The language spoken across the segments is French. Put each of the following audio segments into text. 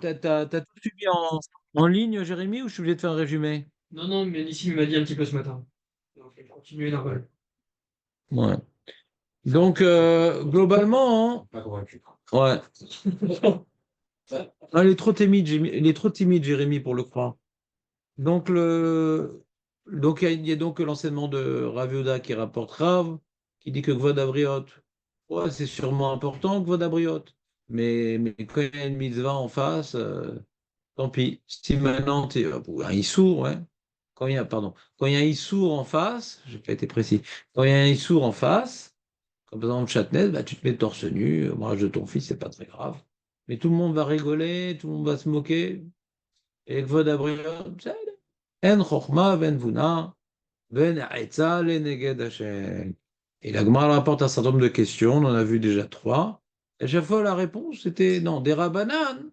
t'as tout suivi en ligne, Jérémy, ou je suis obligé de faire un résumé? Non, non, mais Nissim m'a dit un petit peu ce matin. Donc, il continuer normal. Ouais. Donc, globalement, hein, Pas convaincu. ouais. Ah, il est trop timide, Jérémy, pour le croire. Donc, il y a donc l'enseignement de Rav Yehuda qui rapporte Rav, qui dit que Kvod Abriot, ouais, c'est sûrement important, Kvod Abriot. Mais quand il y a une mitzvah en face, tant pis. Si maintenant, un Issour, ouais. Quand il y a un Issour en face, j'ai pas été précis, quand il y a un Issour en face, comme par exemple Chatnez, bah, tu te mets torse nu, mariage de ton fils, c'est pas très grave. Mais tout le monde va rigoler, tout le monde va se moquer. Et Kvod Abriot, en chokma ben vuna, ben aetza le neged Hashem. Et la Gemara rapporte un certain nombre de questions, on en a vu déjà trois. Et à chaque fois, la réponse, c'était non, des Rabbanan.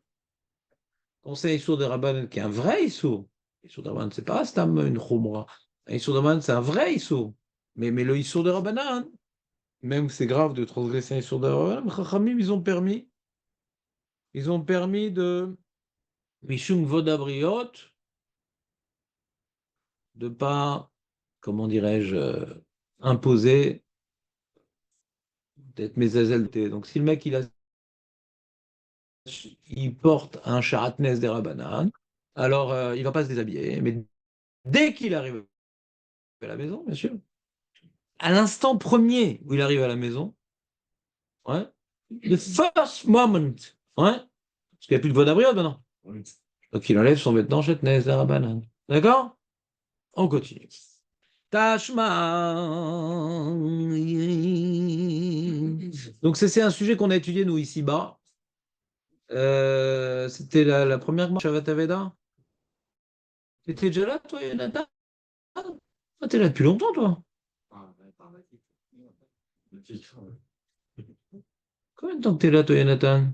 Conseil Issour des Rabbanan, qui est un vrai Issour. Issour des Rabbanan, c'est pas Stam une Khumra. Un Issour des Rabbanan, c'est un vrai Issour. Mais le Issour des Rabbanan, même c'est grave de transgresser un Issour des Rabbanan, mais Chachamim, ils ont permis de Mishum Vodabriot, de pas, comment dirais-je, imposer peut-être mes azaltés. Donc si le mec il porte un charatnez des Rabbanan, alors il va pas se déshabiller. Mais dès qu'il arrive à la maison, bien sûr, à l'instant premier où il arrive à la maison, ouais, the first moment, ouais, parce qu'il n'y a plus de voie d'abriode maintenant. Donc il enlève son vêtement charatnez des Rabbanan. D'accord? On continue. Tashma. Donc c'est un sujet qu'on a étudié nous ici-bas. C'était la première marche à Vataveda. T'étais déjà là, toi, Jonathan? Ah, t'es là depuis longtemps, toi. Combien de temps que t'es là, toi, Jonathan?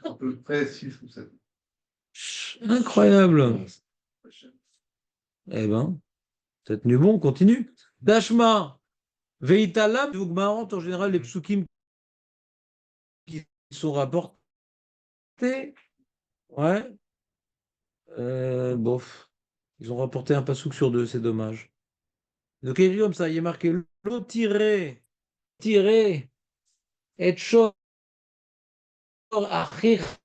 À peu près 6 ou 7. Incroyable. Eh ben, t'as tenu bon, on continue. Dashma, Veitalam, Vugmarant, en général, les psukim qui sont rapportés. Ouais. Bof. Ils ont rapporté un pasouk sur deux, c'est dommage. Donc, écrit comme ça, il est marqué l'eau tiré, et chor achicha,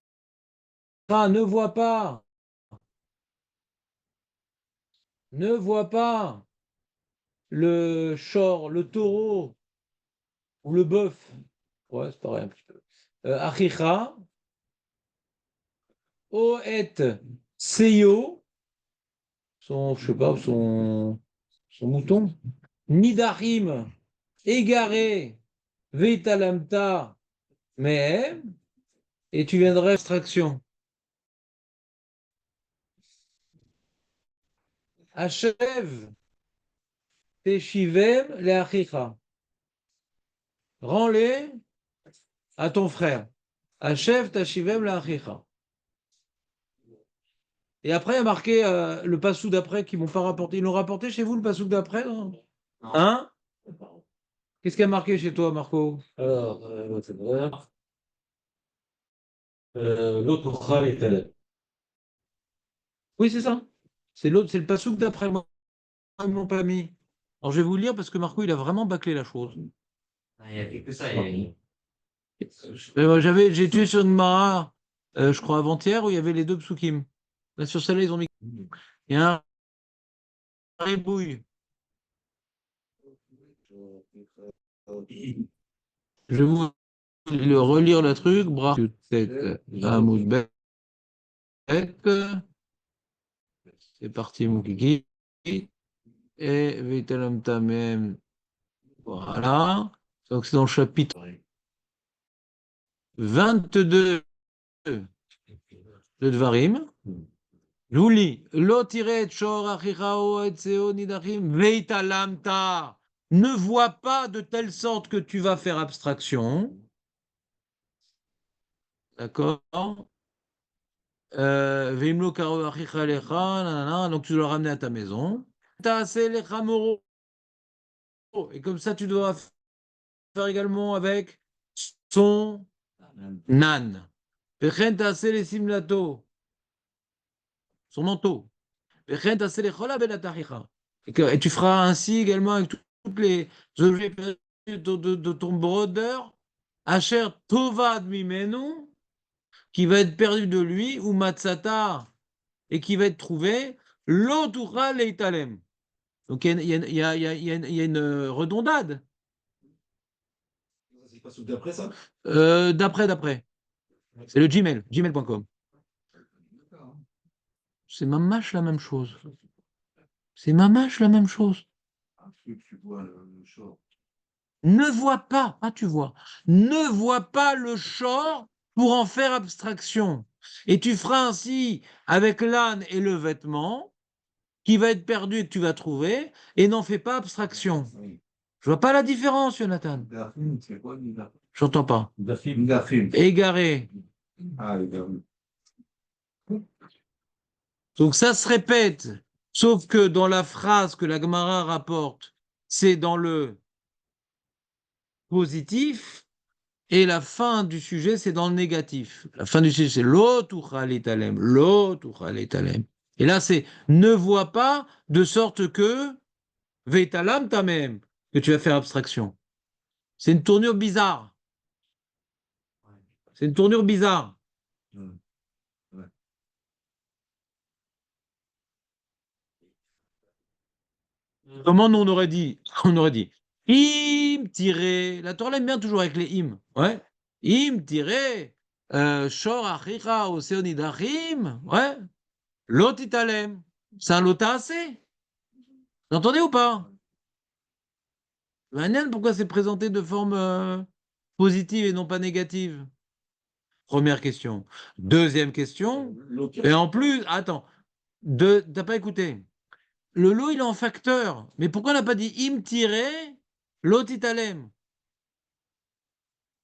ne vois pas le shor, le taureau ou le bœuf. Ouais, c'est pareil un petit peu. Achicha, o et seyo, je sais pas, son mouton. Nidarim, égaré, veitalamta, mais, et tu viendrais abstraction. Achève Teshivem le achicha. Rends-les à ton frère. Achève Teshivem le achicha. Et après, il y a marqué le passou d'après qu'ils m'ont pas rapporté. Ils l'ont rapporté chez vous, le passou d'après, non? Hein? Qu'est-ce qui a marqué chez toi, Marco? Alors, l'autre Chal est là. Oui, c'est ça. C'est l'autre, c'est le passouk d'après moi. Ils m'ont pas mis. Alors, je vais vous le lire parce que Marco, il a vraiment bâclé la chose. Ah, il y a fait que ça. J'ai tué sur une Mara, je crois avant-hier, où il y avait les deux psukim. Là, sur celle-là, ils ont mis. Il y a un ribouille. Je vais vous relire le truc. Bra. Tête, Hamoud Bet. C'est parti, mon kiki. Et Vitalam Tamem. Voilà. Donc, c'est dans le chapitre 22 de Dvarim. Je vous lis. Lo tiret shor achichao et seo nidachim veitalamta. Ne vois pas de telle sorte que tu vas faire abstraction. D'accord? Veimlo karo achicha lecha, nanana, donc tu dois le ramener à ta maison. Taase lecha moro. Et comme ça, tu dois faire également avec son Nan. Vechen ta'ase le simlato. Son manteau. Vechen ta'ase le chola belatachicha. Et tu feras ainsi également avec toutes les objets de ton brodeur. Asher tovad mimenu, qui va être perdu de lui, ou matzata, et qui va être trouvé, l'otucha leitalem. Donc il y a une redondade. C'est pas sous d'après ça? D'après. C'est le Gmail, gmail.com. C'est mamache la même chose. C'est mamache la même chose. Tu vois le short. Ne vois pas, tu vois, ne vois pas le short pour en faire abstraction. Et tu feras ainsi avec l'âne et le vêtement, qui va être perdu et que tu vas trouver, et n'en fais pas abstraction. Oui. Je vois pas la différence, Jonathan. Gafim, c'est quoi Gafim? J'entends pas. Gafim. Égaré. Ah, Gafim. Donc ça se répète, sauf que dans la phrase que la Gemara rapporte, c'est dans le positif, et la fin du sujet, c'est dans le négatif. La fin du sujet, c'est l'otucha letalem, l'otucha letalem. Et là, c'est ne vois pas, de sorte que veitalam tamem, que tu vas faire abstraction. C'est une tournure bizarre. C'est une tournure bizarre. Ouais. Comment nous, on aurait dit? On aurait dit im tiré. La Torah l'aime bien toujours avec les im. Ouais. Im tiré. Shor achicha oseonidachim. Ouais. Lot italem. C'est un lota assez. Vous entendez ou pas? Maintenant, pourquoi c'est présenté de forme positive et non pas négative? Première question. Deuxième question. Et en plus, attends, t'as pas écouté. Le lot, il est en facteur. Mais pourquoi on n'a pas dit im tiré lot italem?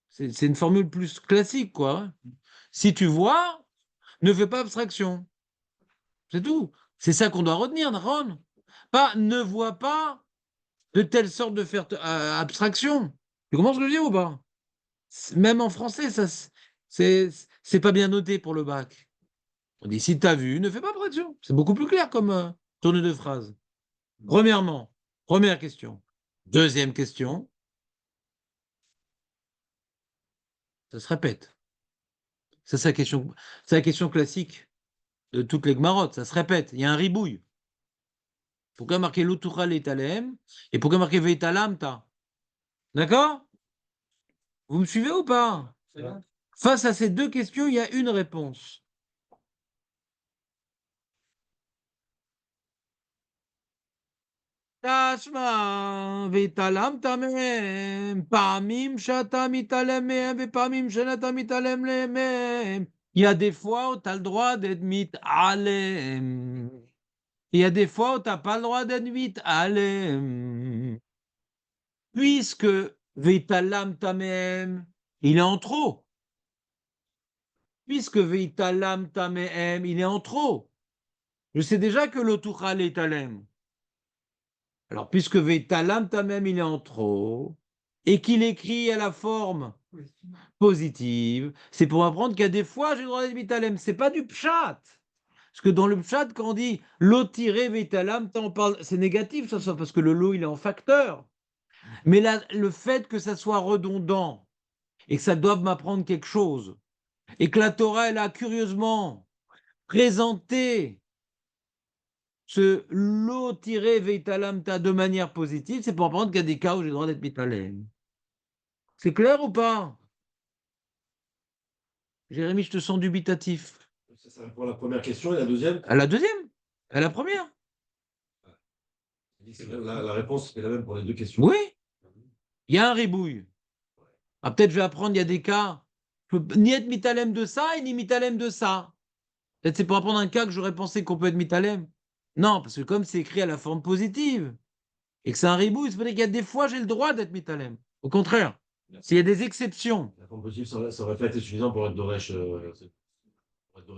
C'est une formule plus classique, quoi. Si tu vois, ne fais pas abstraction. C'est tout. C'est ça qu'on doit retenir, Ron. Pas ne vois pas de telle sorte de faire abstraction. Tu comprends ce que je dis ou pas? Même en français, c'est pas bien noté pour le bac. On dit si tu as vu, ne fais pas abstraction. C'est beaucoup plus clair comme tournure de phrase. Premièrement, première question. Deuxième question, ça se répète. Ça, c'est la question classique de toutes les gmarottes. Ça se répète. Il y a un ribouille. Pourquoi marquer l'outural et talem et pourquoi marquer veitalamta? D'accord? Vous me suivez ou pas? Face à ces deux questions, il y a une réponse. תשמע, והתעלמת מהם, פעמים שאתה מתעלם מהם ופעמים שאתה מתעלם מהם. Il y a des fois où tu as le droit d'être מתעלם. Il y a des fois où tu n'as pas le droit d'être מתעלם. Puisque והתעלמת מהם, il est en trop. Puisque והתעלמת מהם, il est en trop. Je sais déjà que l'autuchal est talem. Alors, puisque Veitalam Tamem, il est en trop, et qu'il écrit à la forme positive, c'est pour apprendre qu'il y a des fois, j'ai le droit d'être Vitalem. C'est pas du pshat. Parce que dans le pshat, quand on dit l'eau tiré Veitalam, on parle, c'est négatif, ça, parce que le lot, il est en facteur. Mais là, le fait que ça soit redondant, et que ça doive m'apprendre quelque chose, et que la Torah, elle a curieusement présenté ce lot tiré veitalamta de manière positive, c'est pour apprendre qu'il y a des cas où j'ai le droit d'être mitalem. C'est clair ou pas? Jérémy, je te sens dubitatif. Ça répond à la première question et la deuxième? À la deuxième? À la première? La réponse est la même pour les deux questions. Oui, il y a un ribouille. Ah, peut-être je vais apprendre, il y a des cas, je peux ni être mitalem de ça et ni mitalem de ça. Peut-être c'est pour apprendre un cas que j'aurais pensé qu'on peut être mitalem. Non, parce que comme c'est écrit à la forme positive, et que c'est un ribouille, ça veut dire qu'il y a des fois j'ai le droit d'être mitalem. Au contraire. S'il y a des exceptions. La forme positive, ça aurait pas été suffisant pour être Doresh,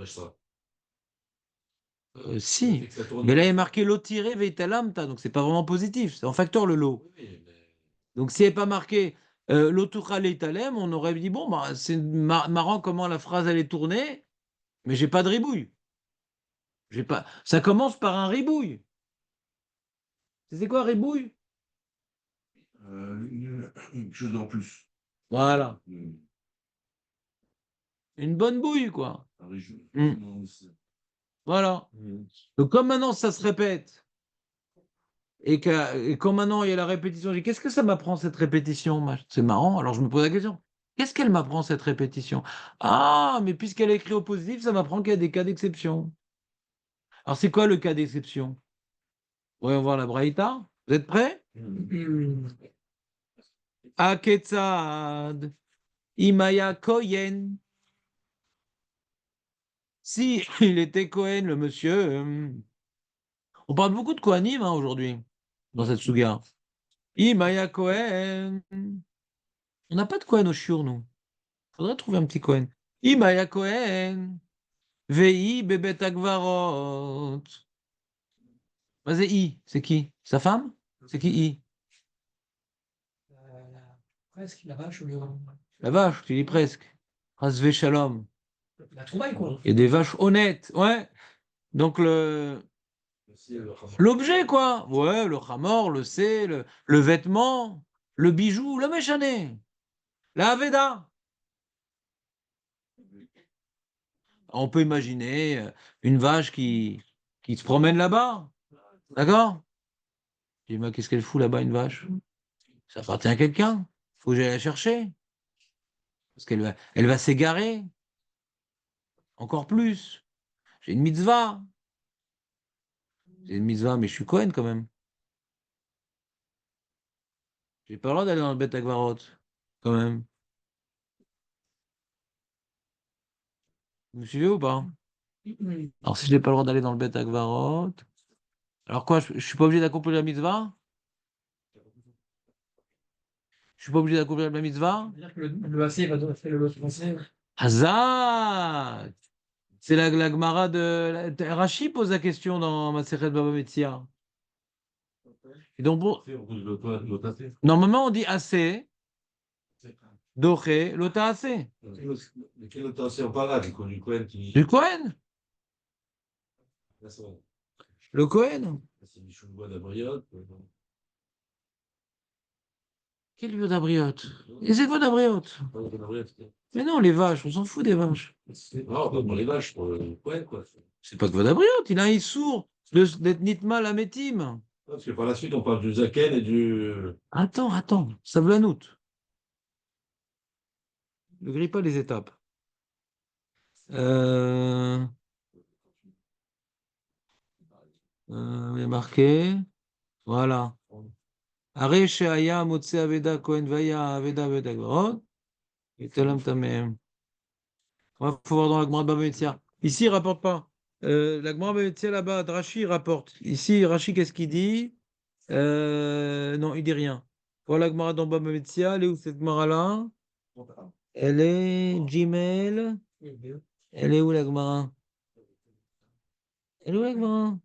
ça. Si. Fait que ça tourne- Mais là, il est marqué lot tiré veitalamta, donc c'est pas vraiment positif. C'est en facteur le lot. Oui, mais Donc s'il n'est pas marqué L'Otuchal Italem, on aurait dit, bon, bah, c'est marrant comment la phrase elle est tournée, mais j'ai pas de ribouille. J'ai pas... Ça commence par un ribouille. C'est quoi ribouille? Une chose en plus. Voilà. Une- Une bonne bouille, quoi. un région. Voilà. Donc, comme maintenant ça se répète, et comme maintenant il y a la répétition, je dis, qu'est-ce que ça m'apprend cette répétition? C'est marrant, alors je me pose la question. Qu'est-ce qu'elle m'apprend cette répétition? Ah, mais puisqu'elle est écrite au positif, ça m'apprend qu'il y a des cas d'exception. Alors, c'est quoi le cas d'exception? Voyons voir la Braïta. Vous êtes prêts? Aketzad, Imaya Koyen. Si il était Cohen, le monsieur. On parle beaucoup de Kohanim aujourd'hui, dans cette Souga. Imaya Cohen. On n'a pas de Cohen au Shiur, nous. Faudrait trouver un petit Cohen. Imaya Cohen. Vei Bebet Agvarot. Vas-y, I, c'est qui? Sa femme? C'est qui I? Presque, la vache ou le. La vache, tu dis presque. Rasvé Shalom. La trouvaille, quoi. Il y a des vaches honnêtes, ouais. Donc l'objet, quoi. Ouais, le chamor, le C, le vêtement, le bijou, le méchané, la Aveda. On peut imaginer une vache qui se promène là-bas. D'accord? Je dis, mais qu'est-ce qu'elle fout là-bas, une vache? Ça appartient à quelqu'un. Faut que j'aille la chercher. Parce elle va s'égarer. Encore plus. J'ai une mitzvah. J'ai une mitzvah, mais je suis Cohen quand même. J'ai pas le droit d'aller dans le Beth Agvarot. Quand même. Vous me suivez ou pas? Alors, si je n'ai pas le droit d'aller dans le Beth Agvarot, alors quoi, je suis pas obligé d'accomplir la mitzvah? Je suis pas obligé d'accomplir la mitzvah? C'est-à-dire que le AC va devoir faire le lot français. Hazak! C'est la Gemara de Rashi pose la question dans Masechet Baba Metzia. Et donc, normalement, on dit assez, doché, lota assez. De quel autant on parle là? Du Cohen qui. Du Cohen? Là, c'est vrai. Le Cohen? C'est du Choulbois d'Abriot. Quel lieu d'abriote? Les évois d'abriote. Mais non, les vaches, on s'en fout des vaches. Non, pas pour les vaches, pour le Cohen, quoi. C'est pas que d'abriote, il a un sourd d'être nitma la métime. Parce que par la suite, on parle du Zaken et du. Attends, ça veut la note. Ne grille pas les étapes. Il est marqué. Voilà. Are she'aya motse aveda kohen vaya aveda aveda gvarot. Itelam tamem. Il faut voir dans la Gemara de Baba Metzia. Ici, il ne rapporte pas. La Gemara de Baba Metzia là-bas, Rashi rapporte. Ici, Rashi, qu'est-ce qu'il dit? Non, il dit rien. Voilà la Gemara dans Baba Metzia. Elle est où cette Gemara-là? Elle est Gmail. Elle est où la Gemara? Elle est où la Gemara?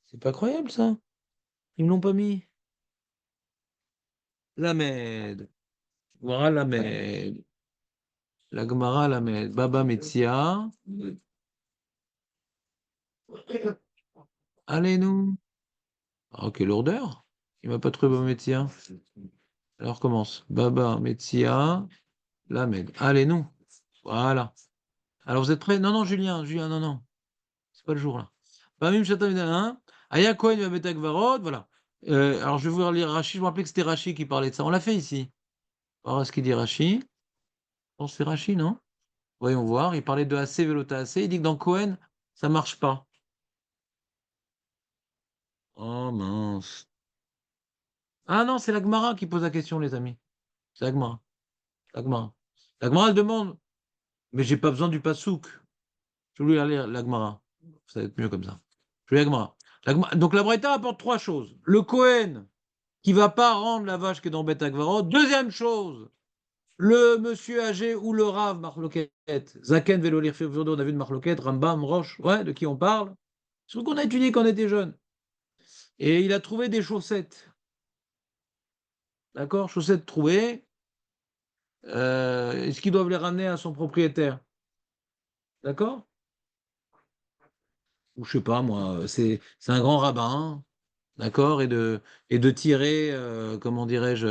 C'est pas croyable ça. Ils me l'ont pas mis. Lamed. Gemara Lamed. La Gemara Lamed. Baba Metzia. Allez, nous. Ah, quelle lourdeur. Il m'a pas trouvé Baba Metzia. Alors commence. Baba Metzia. Lamed. Allez, nous. Voilà. Alors vous êtes prêts? Non, Julien, non. C'est pas le jour là. Bamim Shatam hein? Aya Kohen Vabetak Varod, voilà. Alors je vais vous lire Rashi. Je me rappelais que c'était Rashi qui parlait de ça. On l'a fait ici. On va voir ce qu'il dit Rashi. Je pense que c'est Rashi, non? Voyons voir. Il parlait de AC, Velota AC. Il dit que dans Cohen, ça marche pas. Oh mince. Ah non, c'est la Gemara qui pose la question, les amis. C'est la Gemara. La Gemara. La Gemara, elle demande, mais j'ai pas besoin du pasouk. Je voulais lire la Gemara. Ça va être mieux comme ça. Je vais lire la Gemara. Donc la Braïta apporte trois choses. Le Cohen qui va pas rendre la vache qui est dans Beth Agvarot. Deuxième chose, le monsieur âgé ou le Rav Marloquet. Zaken Velolir Firvodo, on a vu de Marloquet, Rambam, Roche, ouais, de qui on parle. C'est ce qu'on a étudié quand on était jeune. Et il a trouvé des chaussettes. d'accord, chaussettes trouvées, est-ce qu'ils doivent les ramener à son propriétaire? D'accord? Ou je sais pas moi, c'est un grand rabbin, d'accord? Et de tirer, comment dirais-je,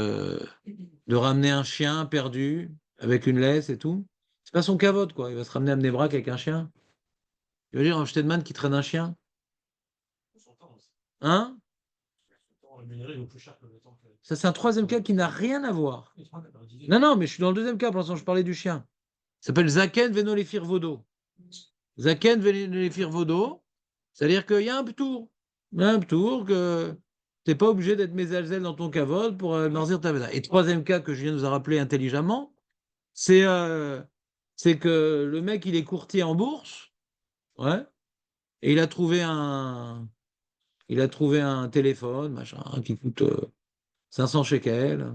de ramener un chien perdu avec une laisse et tout. C'est pas son cavote, quoi. Il va se ramener à Bnei-Brak avec un chien. Tu veux dire un Shtedman qui traîne un chien? Hein? Ça, c'est un troisième cas qui n'a rien à voir. Non, non, mais je suis dans le deuxième cas, pour l'instant, je parlais du chien. Ça s'appelle Zaken Veno Lefir Vodo. Zaken Veno Lefir Vodo, c'est-à-dire qu'il y a un tour. Il y a un tour que tu n'es pas obligé d'être mésalzel dans ton cavode pour Nazir Taveda. Et troisième cas que je viens de vous a rappelé intelligemment, c'est que le mec, il est courtier en bourse, ouais, et il a trouvé un téléphone, machin, qui coûte 500 shekels.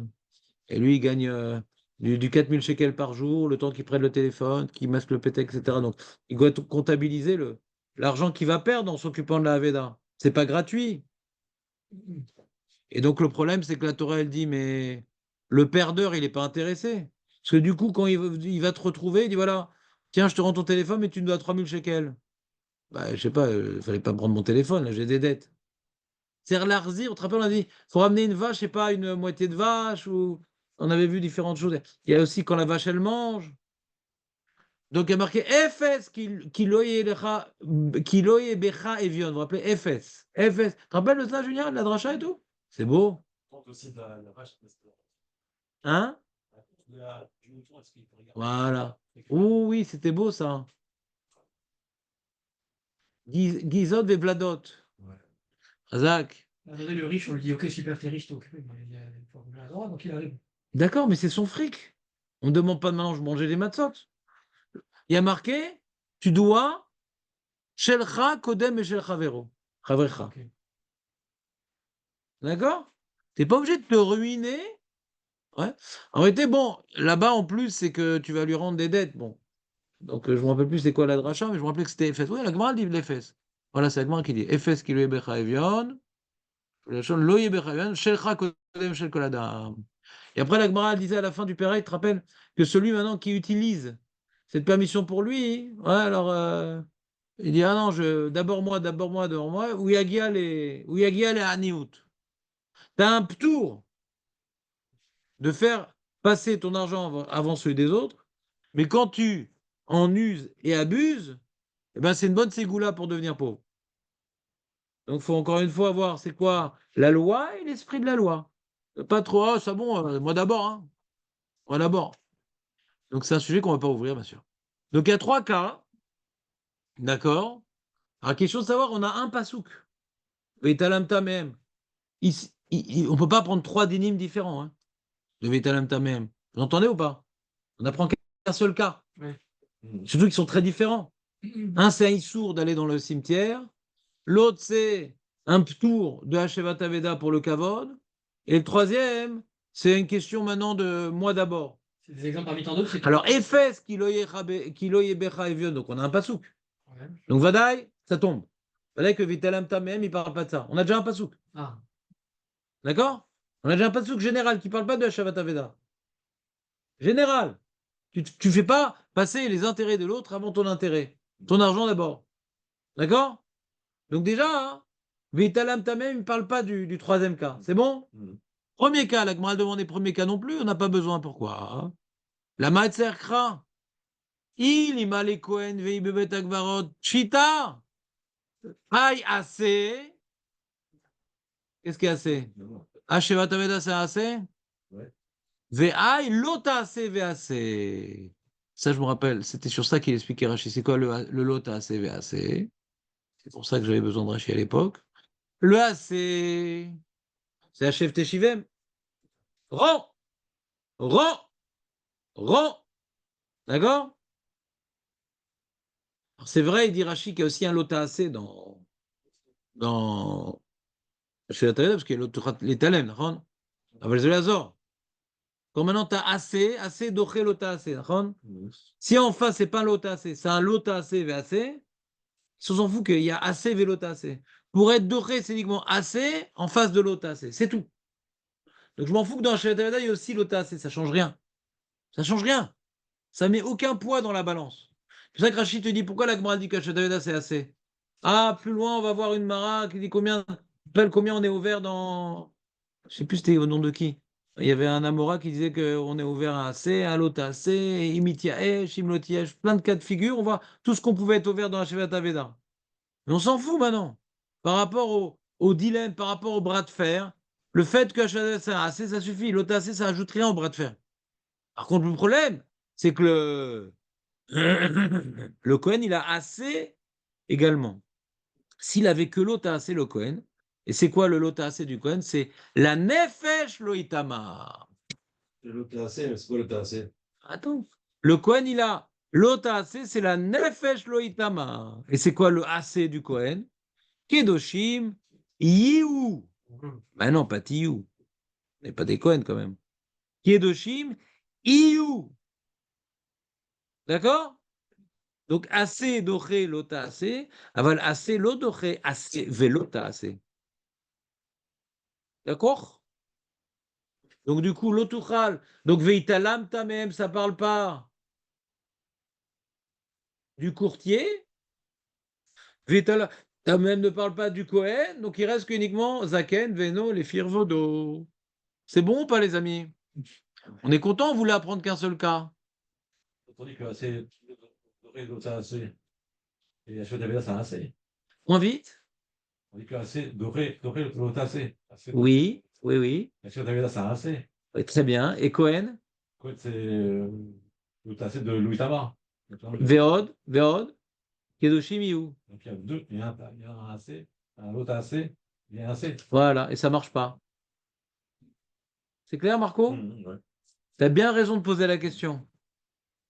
Et lui, il gagne du 4000 shekels par jour, le temps qu'il prenne le téléphone, qu'il masque le PT, etc. Donc, il doit tout comptabiliser l'argent qu'il va perdre en s'occupant de la Haveda. C'est pas gratuit. Et donc, le problème, c'est que la Torah, elle dit, mais le perdeur, il n'est pas intéressé. Parce que du coup, quand il va te retrouver, il dit, voilà, tiens, je te rends ton téléphone, mais tu me dois 3000 shekels. Bah, je sais pas, il fallait pas me prendre mon téléphone, là, j'ai des dettes. C'est l'arzir, on te rappelle, on a dit, faut ramener une vache, je sais pas, une moitié de vache, ou on avait vu différentes choses. Il y a aussi quand la vache, elle mange. Donc il y a marqué Ephes qui loye becha evion. Vous vous rappelez Ephes. Ephes. Tu te rappelles de ça, Julien, de la dracha et tout? C'est beau. Hein? Voilà. Oh, oui, c'était beau ça. Gizot et Vladot. Razak. Attendez, le riche, on lui dit, ok, super, t'es riche, t'es occupé, mais il faut revenir à droite, donc il arrive. D'accord, mais c'est son fric. On ne demande pas de maintenant, je mangeais des matzot. Il y a marqué, tu dois Shelcha Kodem et Shel Chavero. Chavrecha. Ok. D'accord? Tu n'es pas obligé de te ruiner. Ouais. En réalité, bon, là-bas, en plus, c'est que tu vas lui rendre des dettes. Bon. Donc, je ne me rappelle plus c'est quoi la dracha, mais je me rappelais que c'était Ephes. Oui, la Gemara dit l'Ephes. Voilà, c'est la Gemara qui dit Ephes qui lo yebecha evion. Lo yebecha evion. Shelcha Kodem Shel Kol Adam. Et après, la Gemara disait à la fin du Pérec, tu te rappelles, que celui maintenant qui utilise cette permission pour lui, ouais, alors. Il dit, ah non, d'abord moi, d'abord moi, où Yagia les Aniout. Tu as un tour de faire passer ton argent avant celui des autres, mais quand tu en uses et abuses, eh ben c'est une bonne ségoula pour devenir pauvre. Donc il faut encore une fois voir c'est quoi la loi et l'esprit de la loi. Pas trop, ah, c'est bon, moi d'abord, hein. Moi d'abord. Donc c'est un sujet qu'on ne va pas ouvrir, bien sûr. Donc il y a trois cas, d'accord? Alors question de savoir, on a un pasouk. Vetalamta même. On ne peut pas prendre trois dynimes différents, hein, de Vetalamta même. Vous entendez ou pas? On n'apprend qu'un seul cas. Ouais. Surtout qu'ils sont très différents. Un, c'est un Issour d'aller dans le cimetière. L'autre, c'est un Ptour de Hashevat Aveda pour le Kavod. Et le troisième, c'est une question maintenant de moi d'abord. C'est des exemples parmi tant d'autres. Alors, Ephes, Kiloye Becha Evion, donc on a un pasouk. Ouais. Donc, Vadaï, ça tombe. Vadaï que Vitalam Tamem, il ne parle pas de ça. On a déjà un pasouk. Ah. D'accord? On a déjà un pasouk général qui ne parle pas de Hashavat Aveda. Général. Tu ne fais pas passer les intérêts de l'autre avant ton intérêt. Ton argent d'abord. D'accord? Donc déjà, hein, Vitalam Tamem, il ne parle pas du troisième cas. C'est bon? Premier cas, la Gemara demandé premier cas non plus, on n'a pas besoin. Pourquoi? Hein? La Matzerkra. Kra. Il imale Kohen vei bebet agvarot. Chita. Aïe assez. Qu'est-ce qu'il y a assez? Hashevat Aveda, c'est assez? Ouais. Ve'aï lota assez ve'assé. Ça, je me rappelle, c'était sur ça qu'il expliquait Rashi. C'est quoi le lota assez ve'assé? C'est pour ça que j'avais besoin de Rashi à l'époque. Le assez, c'est Hachef Teshivem. Rend, rend, rend. D'accord? Alors, c'est vrai, il dit Rashi qu'il y a aussi un lota assez dans chez la Talmud, parce qu'il y a les Talem, d'accord? Aval Zelazor. Quand maintenant tu as assez doché lota assez, d'accord? Si en face, c'est pas un lota assez, c'est un lota assez ve'assé, on s'en fout qu'il y a assez vélota assez. Pour être doré, c'est uniquement assez en face de lota assez. C'est tout. Donc je m'en fous que dans Hashavet Aveda, il y a aussi l'Otase, ça change rien. Ça change rien. Ça met aucun poids dans la balance. C'est pour ça que Rachid te dit pourquoi la Gemara dit que Hashavet Aveda c'est assez. Ah, plus loin, on va voir une Mara qui dit combien on est ouvert dans. Je sais plus c'était au nom de qui. Il y avait un Amora qui disait qu'on est ouvert à AC, à l'autre à AC, Imitiae, Shimlotiège, plein de cas de figure. On voit tout ce qu'on pouvait être ouvert dans Hashavet Aveda. Mais on s'en fout maintenant. Par rapport au dilemme, par rapport au bras de fer, le fait que Hashavet c'est un AC, ça suffit. L'autre AC, ça ajoute rien au bras de fer. Par contre, le problème, c'est que le Cohen, il a assez également. S'il avait que l'autre assez, le Cohen, et c'est quoi le lot assez du Cohen? C'est la nefesh loitama. Le TAC, mais c'est quoi le TAC? Attends. Le Cohen, il a l'autre assez, c'est la nefesh loitama. Et c'est quoi le assez du Cohen? Kedoshim Yiu. Ben non, pas Tiyu. On n'est pas des Cohen quand même. Kedoshim Iyu. D'accord? Donc, assez doré lota assez, aval assez lo doré assez velota assez. D'accord? Donc, du coup, l'otuchal, donc veitalam tamem, ça parle pas du courtier. Veitalam tamem ne parle pas du Kohen, donc il reste qu'uniquement zaken, veno, les firvodo. C'est bon ou pas, les amis? On est content, on voulait apprendre qu'un seul cas. On dit que assez doré, l'autre assez. Et Hashavet Aveda, c'est un assez. Moins vite? On dit que assez doré, l'autre assez. Oui, oui, oui. Hashavet Aveda, c'est un assez. Oui, très bien. Et Cohen? Quoi, c'est l'autre assez de Louis Tamar. Donc Veod, Veod, Kedoshim Iu. il y a deux, il y a un assez, un autre assez, il y a un assez. Voilà, et ça marche pas. C'est clair, Marco? Ouais. Tu as bien raison de poser la question.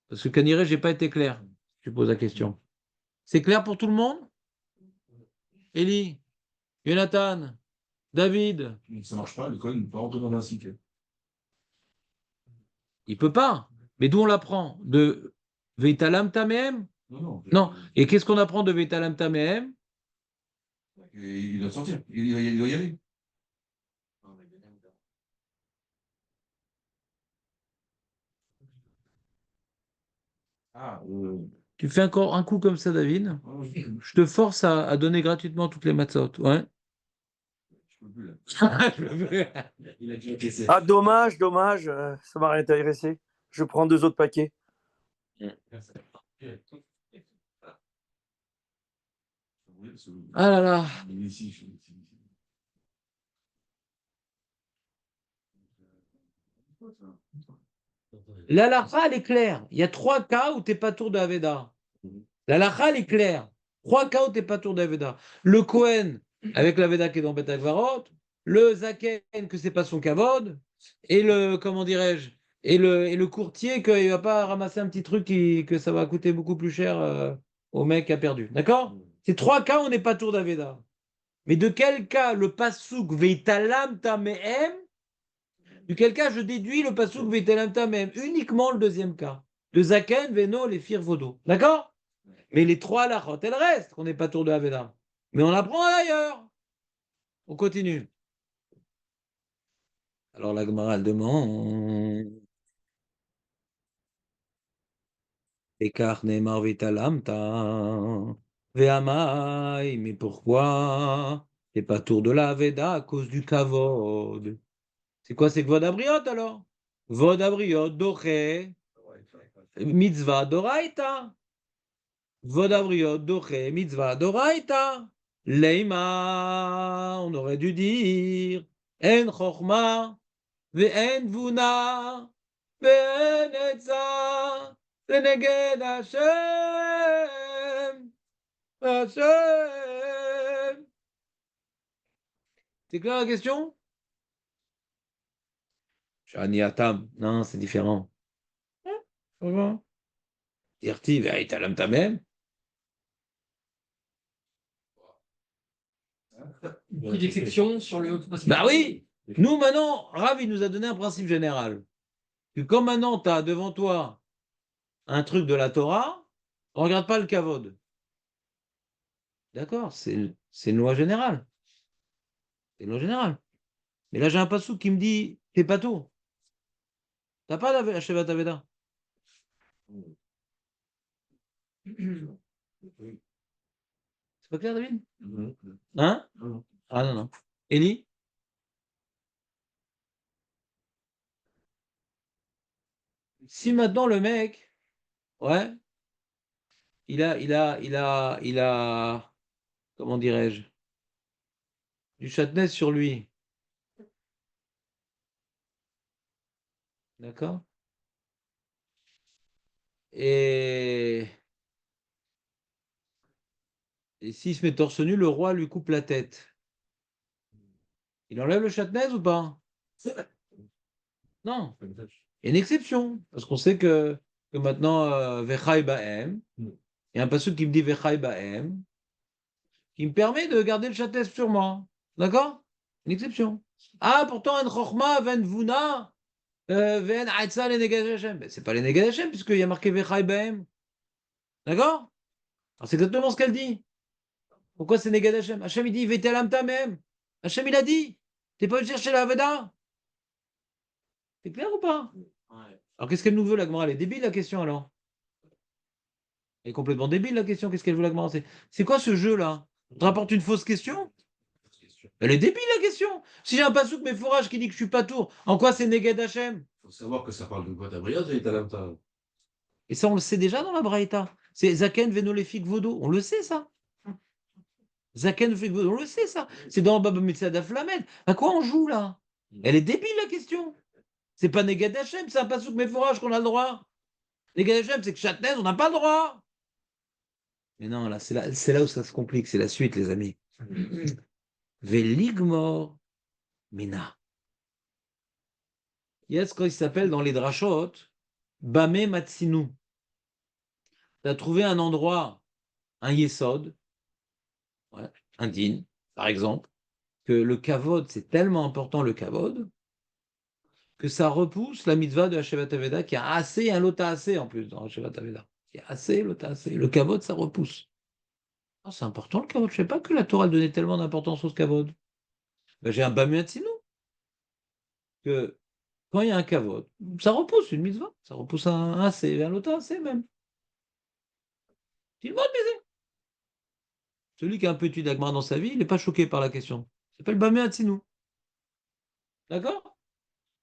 Parce que Caniré, j'ai pas été clair. Je pose la question. C'est clair pour tout le monde? Eli, Jonathan, David, Ça marche pas, le Cohen ne peut pas rentrer dans un cycle. il peut pas. Mais d'où on l'apprend? De Veitalam Tamehem? Non, non. Non. Et qu'est-ce qu'on apprend de Veitalam Tamehem? Et il doit sortir, il doit y aller. Ah, Tu fais encore un coup comme ça, David? Je te force à donner gratuitement toutes les matzot. Ouais. je peux plus là. Je veux plus. Il a déjà caissé. Ah, dommage, dommage, ça m'a intéressé. Je prends 2 autres paquets. Ah là là. Il est ici, je suis ici. L'halakha, elle est claire. Il y a 3 cas où tu n'es pas tour de Aveda. L'halakha, elle est claire. 3 cas où tu n'es pas tour d'Aveda. Le Kohen, avec l'Aveda qui est dans Bet Akvarot, le Zaken, que c'est pas son kavod, et le, comment dirais-je, et le courtier qu'il ne va pas ramasser un petit truc que ça va coûter beaucoup plus cher au mec qui a perdu. D'accord? Ces 3 cas, on n'est pas tour d'Aveda. Mais de quel cas le pasuk veitalam tamehem, de quel cas je déduis le pasuk veitalam tamehem? Uniquement le deuxième cas. De Zaken, Veno, les Fir Vodo. D'accord? Mais les 3 halachot, elles restent qu'on n'est pas tour de Aveda. Mais on apprend ailleurs. On continue. Alors la Gemara, elle demande. Ekar Neymar Vitalamta. Ve'amai. Mais pourquoi? C'est pas tour de la Aveda à cause du Kavod. C'est quoi? C'est Kvod Abriot alors? Kvod Abriot, Doché. Mitzvah Doraita. Kvod Abriot, Doché, Mitzvah Doraita. Leima, on aurait dû dire. En Chochma. ואין תבונה, ואין עצה, לנגד השם, השם. C'est clair la question? Shani Atam. Non, c'est différent. Dirti, ve'italam tamem. Une petite exception sur le. Bah oui! Nous, maintenant, Rav, il nous a donné un principe général. Que quand maintenant, tu as devant toi un truc de la Torah, on ne regarde pas le kavod. D'accord? C'est une loi générale. C'est une loi générale. Mais là, j'ai un passouk qui me dit, t'es pas tout. T'as pas la Shevat Aveda. C'est pas clair, David? Hein? Ah non, non. Eli? Si maintenant le mec, ouais, comment dirais-je, du châtenez sur lui, d'accord? Et, et s'il se met torse nu, le roi lui coupe la tête. Il enlève le châtenez ou pas? Non. Il y a une exception, parce qu'on sait que maintenant, Vechai Ba'em, il y a un passage qui me dit Vechai Ba'em, qui me permet de garder le châtenez sur moi. D'accord? Une exception. Ah, pourtant, en Chochma, ven Vuna, ven Aïtza, les Negad Hashem. Ben, c'est pas les Negad Hashem, puisqu'il y a marqué Vechai Ba'em. D'accord? Alors, c'est exactement ce qu'elle dit. Pourquoi c'est Negad Hashem? Hashem, il dit Vetelam Tamem. Hashem, il a dit. T'es pas venu chercher la Veda. C'est clair ou pas? Alors, qu'est-ce qu'elle nous veut, la Gemara? Elle est débile, la question, alors. Elle est complètement débile, la question. Qu'est-ce qu'elle veut, la Gemara? C'est quoi ce jeu-là? On te rapporte une fausse question? Elle est débile, la question. Si j'ai un pasouk, mais fourrage qui dit que je suis pas tour, en quoi c'est Neged Hachem? Il faut savoir que ça parle de quoi Gabriel, et Talamta. Et ça, on le sait déjà dans la Braïta. C'est Zaken Venolefik Vodo. On le sait, ça. Zaken Venolefik Vodo. On le sait, ça. C'est dans Baba Mitzvah Flamed. À quoi on joue, là? Elle est débile, la question. C'est pas Neged Hachem, c'est un pasouk, mais fourrage qu'on a le droit. Neged Hachem, c'est que Chatnez, on n'a pas le droit. Mais non, là, c'est là où ça se complique. C'est la suite, les amis. Veligmor Mina. Il y a ce qu'il s'appelle dans les drachot Bame Matsinu. Tu as trouvé un endroit, un yesod, ouais, un din, par exemple, que le kavod, c'est tellement important le kavod, que ça repousse la mitzvah de Hashevat Aveda, qui a assez un lota assez en plus dans Hashevat Aveda. Il y a assez, lota assez. Le kavod, ça repousse. Ah, c'est important le kavod. Je ne sais pas que la Torah donnait tellement d'importance au kavod. Ben, j'ai un Bame Matsinu, que quand il y a un kavod, ça repousse une mitzvah, ça repousse un assez, un lota assez même. Il Celui qui a un peu étudié l'Agmara dans sa vie, il n'est pas choqué par la question. Ça s'appelle Bamé Hatzinu. D'accord?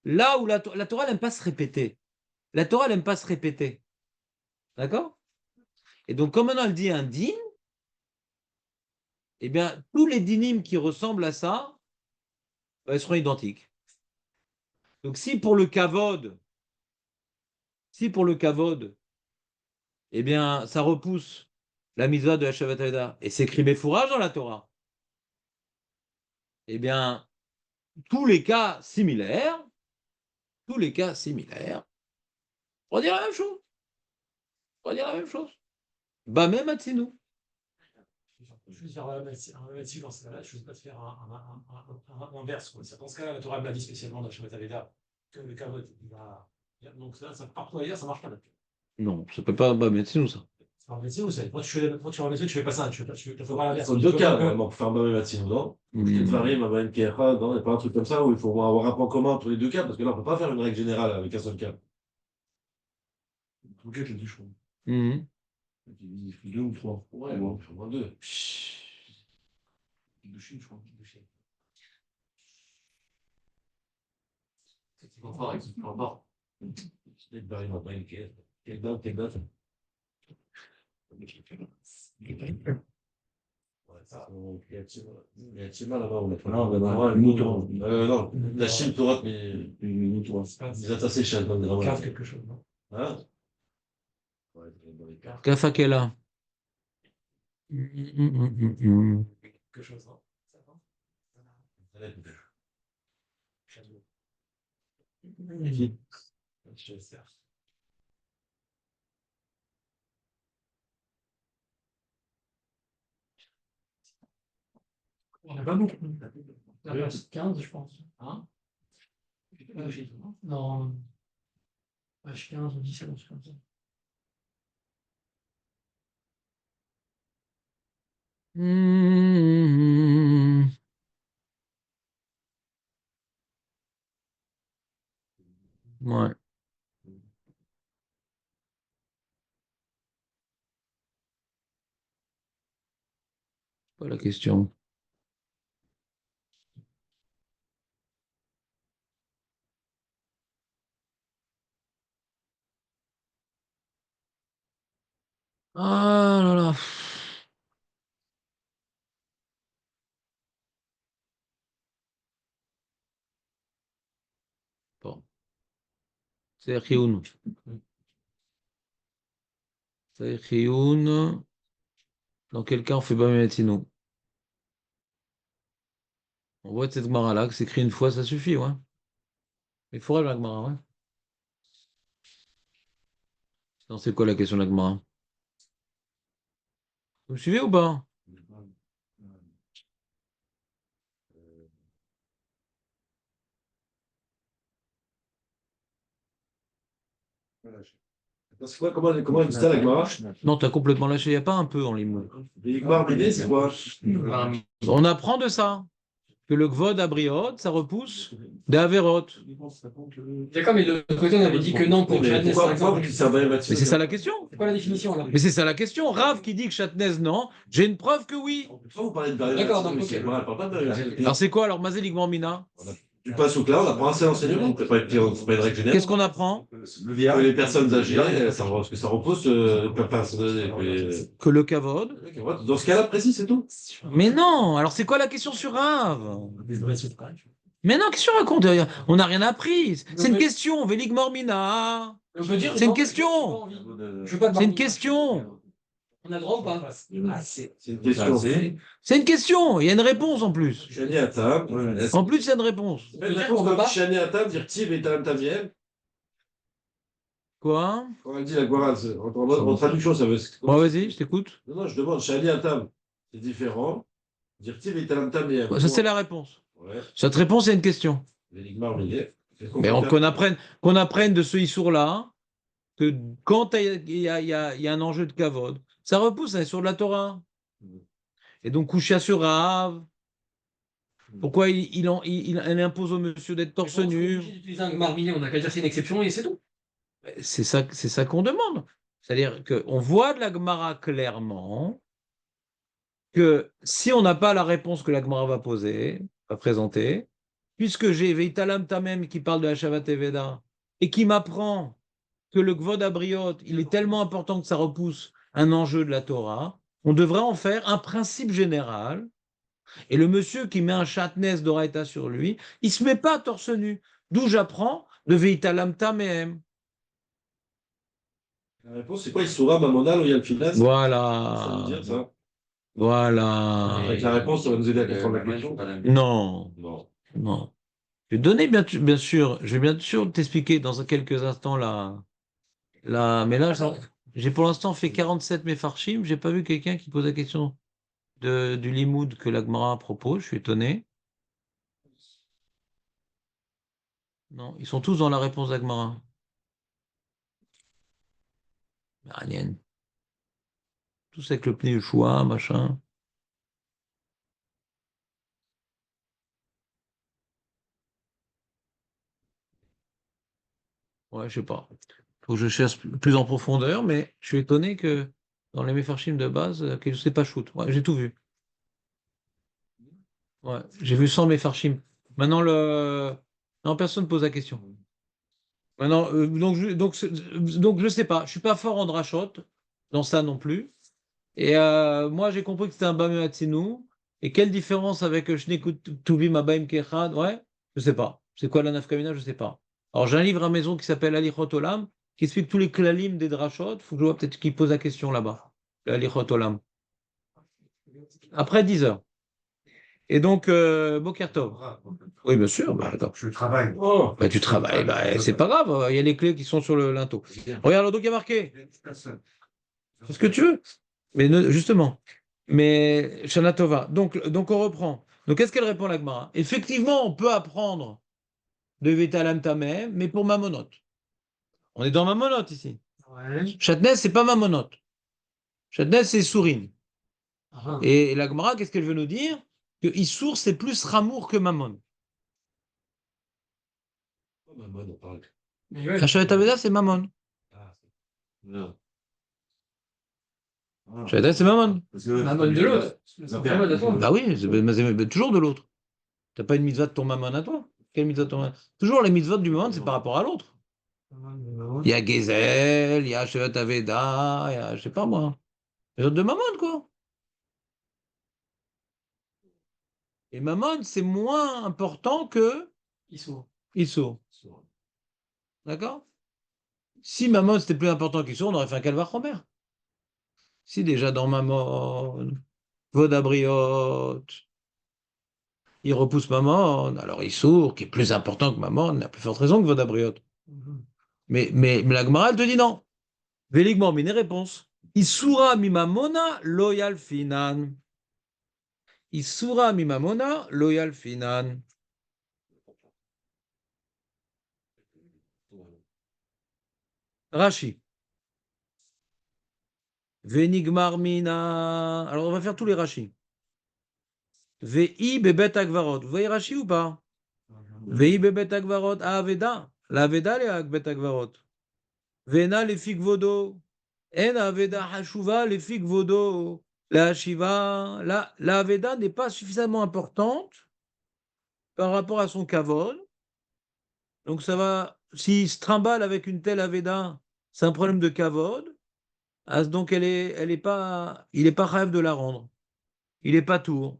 Là où la Torah n'aime pas se répéter. La Torah n'aime pas se répéter. D'accord? Et donc, comme maintenant elle dit un din, eh bien, tous les dinim qui ressemblent à ça, ils seront identiques. Donc, si pour le kavod, eh bien, ça repousse la mitzvah de Hashavat Ha'eda et c'est écrit fourrage dans la Torah, eh bien, tous les cas similaires, on va dire la même chose. On va dire la même chose. Bah même Hatzinu. Je vais faire un Mathieu dans ce cas-là, je ne vais pas te faire un inverse. Quoi. Dans ce cas-là, la Torah m'a dit spécialement dans Shemat Aveda que le kavod, il va. Donc là, ça, partout ailleurs, ça ne marche pas. Non, ça peut pas bah Hatzinu ça. C'est un métier ou c'est quand tu fais un métier, tu fais pas ça, tu fais pas l'inverse. Il faut deux cas, vraiment, pour faire un Bamé Matsino, non? Mm. Varim, Abaïm Kecha, non? Il n'y a pas un truc comme ça où il faut avoir un point commun entre les deux cas, parce que là, on ne peut pas faire une règle générale avec un seul cas. Ok, je dis, je crois. Mhm. Il fait deux ou trois. Ouais, bon, il faut au moins deux. De Chine, je crois. C'est pas fort, c'est pas fort. C'est Varim, Abaïm Kecha. Quelle date? Il y a Tima là-bas, on a non, le mouton. Non, la Chine, Torah, mais le mouton. Ils ont assez cher, non, vraiment. Cave quelque chose, non? Hein? Kafakela. Quelque chose, non? Ça va? Château. Je te sers. On n'a pas beaucoup. On a 15, je pense. Hein? Non. Page 15 ou 17, comme ça. Mhm. Ouais. Pas la question. Ah là là. Bon. C'est Rioun. C'est Rioun. Dans quel cas on fait Baméatino? On voit cette Gemara-là, que c'est écrit une fois, ça suffit, ouais. Il faudrait la Gemara, ouais. Non, c'est quoi la question de la Gemara? Vous me suivez ou pas? C'est quoi, comment elle distingue la Gemara? Non, t'as complètement lâché. Il n'y a pas un peu en limo. Les Gemara Bidé, c'est quoi? On apprend de ça que le Gvod Abriot, ça repousse des Averot. D'accord, mais de l'autre côté, on avait dit que non pour Mais Chadnez, pourquoi par exemple. vous servez Mais c'est ça la question. C'est quoi la définition là? Mais c'est ça la question. Rav qui dit que Chatnez, non. J'ai une preuve que oui. Pourquoi vous parlez de Barévat? D'accord, donc, ok. C'est Gemara, elle parle pas de Barévat. Alors c'est quoi alors Mazé Ligman Mina? Tu passes au clair, on apprend un seul enseignement, c'est pas une règle générale. Qu'est-ce qu'on apprend? Que les personnes âgées, parce que ça repose, Que le Kavod. dans ce cas-là précis, c'est tout. Mais non. Alors c'est quoi la question sur Rav? Mais non, qu'est-ce que tu racontes? On n'a rien appris. C'est une question. Vélig Mormina. On peut dire C'est une non, question. j'ai pas envie. Je veux pas de C'est une barbe. question. On a le droit ou pas? C'est une question. C'est une question. Il y a une réponse en plus. Chani Atam. En plus, il y a une réponse. C'est pas une réponse comme Chani Atam, dire Tiv et Talam Taviem. Quoi? Quand elle dit la Guara, en traduction, ça veut. Bon, vas-y, je t'écoute. Non, je demande, Chani Atam, c'est différent. Dire Tiv et Talam Taviem. Ça, c'est la réponse. Ouais. Cette réponse, c'est une question. L'énigme relié. Mais qu'on apprenne de ce Issour-là que quand il y a un enjeu de Kavod, ça repousse hein, sur de la Torah. Et donc, Kouchia sur Rav. Pourquoi elle impose au monsieur d'être torse nu? D'utiliser un marmillet, on n'a qu'à dire c'est une exception et c'est tout. C'est ça qu'on demande. C'est-à-dire qu'on voit de la Gemara clairement que si on n'a pas la réponse que la Gemara va présenter, puisque j'ai Veitalam Tamem qui parle de la Shavat Veda et qui m'apprend que le Gvod Abriot, il est tellement important que ça repousse un enjeu de la Torah, on devrait en faire un principe général. Et le monsieur qui met un chatnez d'Oraita sur lui, il ne se met pas torse nu. D'où j'apprends de Veitalam Tamem. La réponse, c'est quoi? Il saura Mamonal ou il y a le finesse? Ça veut Voilà. dire ça. Voilà. Avec la réponse, ça va nous aider à comprendre la question. Non. Non. Non. Je vais donner bien sûr, je vais bien sûr t'expliquer dans quelques instants mais là, j'ai pour l'instant fait 47 Mefarshim, j'ai pas vu quelqu'un qui pose la question du limoud que la Gemara propose, je suis étonné. Non, ils sont tous dans la réponse de la Gemara. Rien. Tous avec le pneu choix, machin. Ouais, je sais pas. Faut que je cherche plus en profondeur, mais je suis étonné que dans les Mefarshim de base, que c'est pas shoot. Ouais, j'ai tout vu. Ouais, j'ai vu 100 Mefarshim. Maintenant, non, personne ne pose la question. Maintenant, donc, je sais pas. Je suis pas fort en drachot, dans ça non plus. Et moi, j'ai compris que c'était un Bameh Hatzinu. Et quelle différence avec Shnekut Tuvim Abaim Kechad? Ouais, je sais pas. C'est quoi la nafkamina? Je sais pas. Alors, j'ai un livre à maison qui s'appelle Alichot Olam, qui explique tous les klalim des drachot. Faut que je vois peut-être qui pose la question là-bas. Alichot Olam. Après 10 heures. Et donc, Boker Tov. Oui, bien sûr. Bah, attends. Je travaille. Oh, bah, tu travailles, bah, c'est pas grave, il y a les clés qui sont sur le linteau. Regarde, donc il y a marqué. C'est ce que tu veux. Mais justement. Mais Shana Tova. Donc on reprend. Donc qu'est-ce qu'elle répond la Gemara? Effectivement, on peut apprendre de Vetalam Tameh, mais pour Mamonot. On est dans Mamonot ici. Ouais. Chatnez, c'est pas Mamonot. Chatnez, c'est Sourine. Ah. Et la Gemara, qu'est-ce qu'elle veut nous dire? Que Issour, c'est plus Ramour que Mamon. Mamon, on parle. Mais ouais, Hacheret Aveda, c'est Mammon. Non. Ah. Hacheret Aveda, c'est Mammon. Parce que Mammon de l'autre. Mammon de toi. Bah oui, mais toujours de l'autre. Tu n'as pas une mitzvah de ton Mammon à toi. Quelle mitzvah de ton Mammon? Toujours les mitzvot du Mammon, c'est par rapport à l'autre. Il y a Gezel, il y a Hacheret Aveda, il y a, je sais pas moi, les autres de Mammon, quoi. Et Mammon, c'est moins important que Issou. Issur. D'accord? Si Mammon, c'était plus important qu'Issur, on aurait fait un calvaire Romer. Si déjà dans Mammon, Vodabriot, il repousse Mammon, alors Issur, qui est plus important que Mammon, n'a plus forte raison que Vodabriot. Mais la Gemara, elle te dit non. Véligment, mais une réponse. Issura mi Mamona, loyal finan. Issura mi Mamona, loyal finan. Rashi. Venigmar mina. Alors, on va faire tous les Rashi. Vei bebet agvarot. Vous voyez Rashi ou pas? Vei bebet agvarot. Aveda. La Aveda, les bebet agvarot. Vena les figvodo. En Aveda hashuva les figvodo. La Shiva. La Aveda n'est pas suffisamment importante par rapport à son kavod. Donc, ça va. S'il se trimballe avec une telle Aveda, c'est un problème de kavod. Donc, il n'est pas rêve de la rendre. Il n'est pas tour.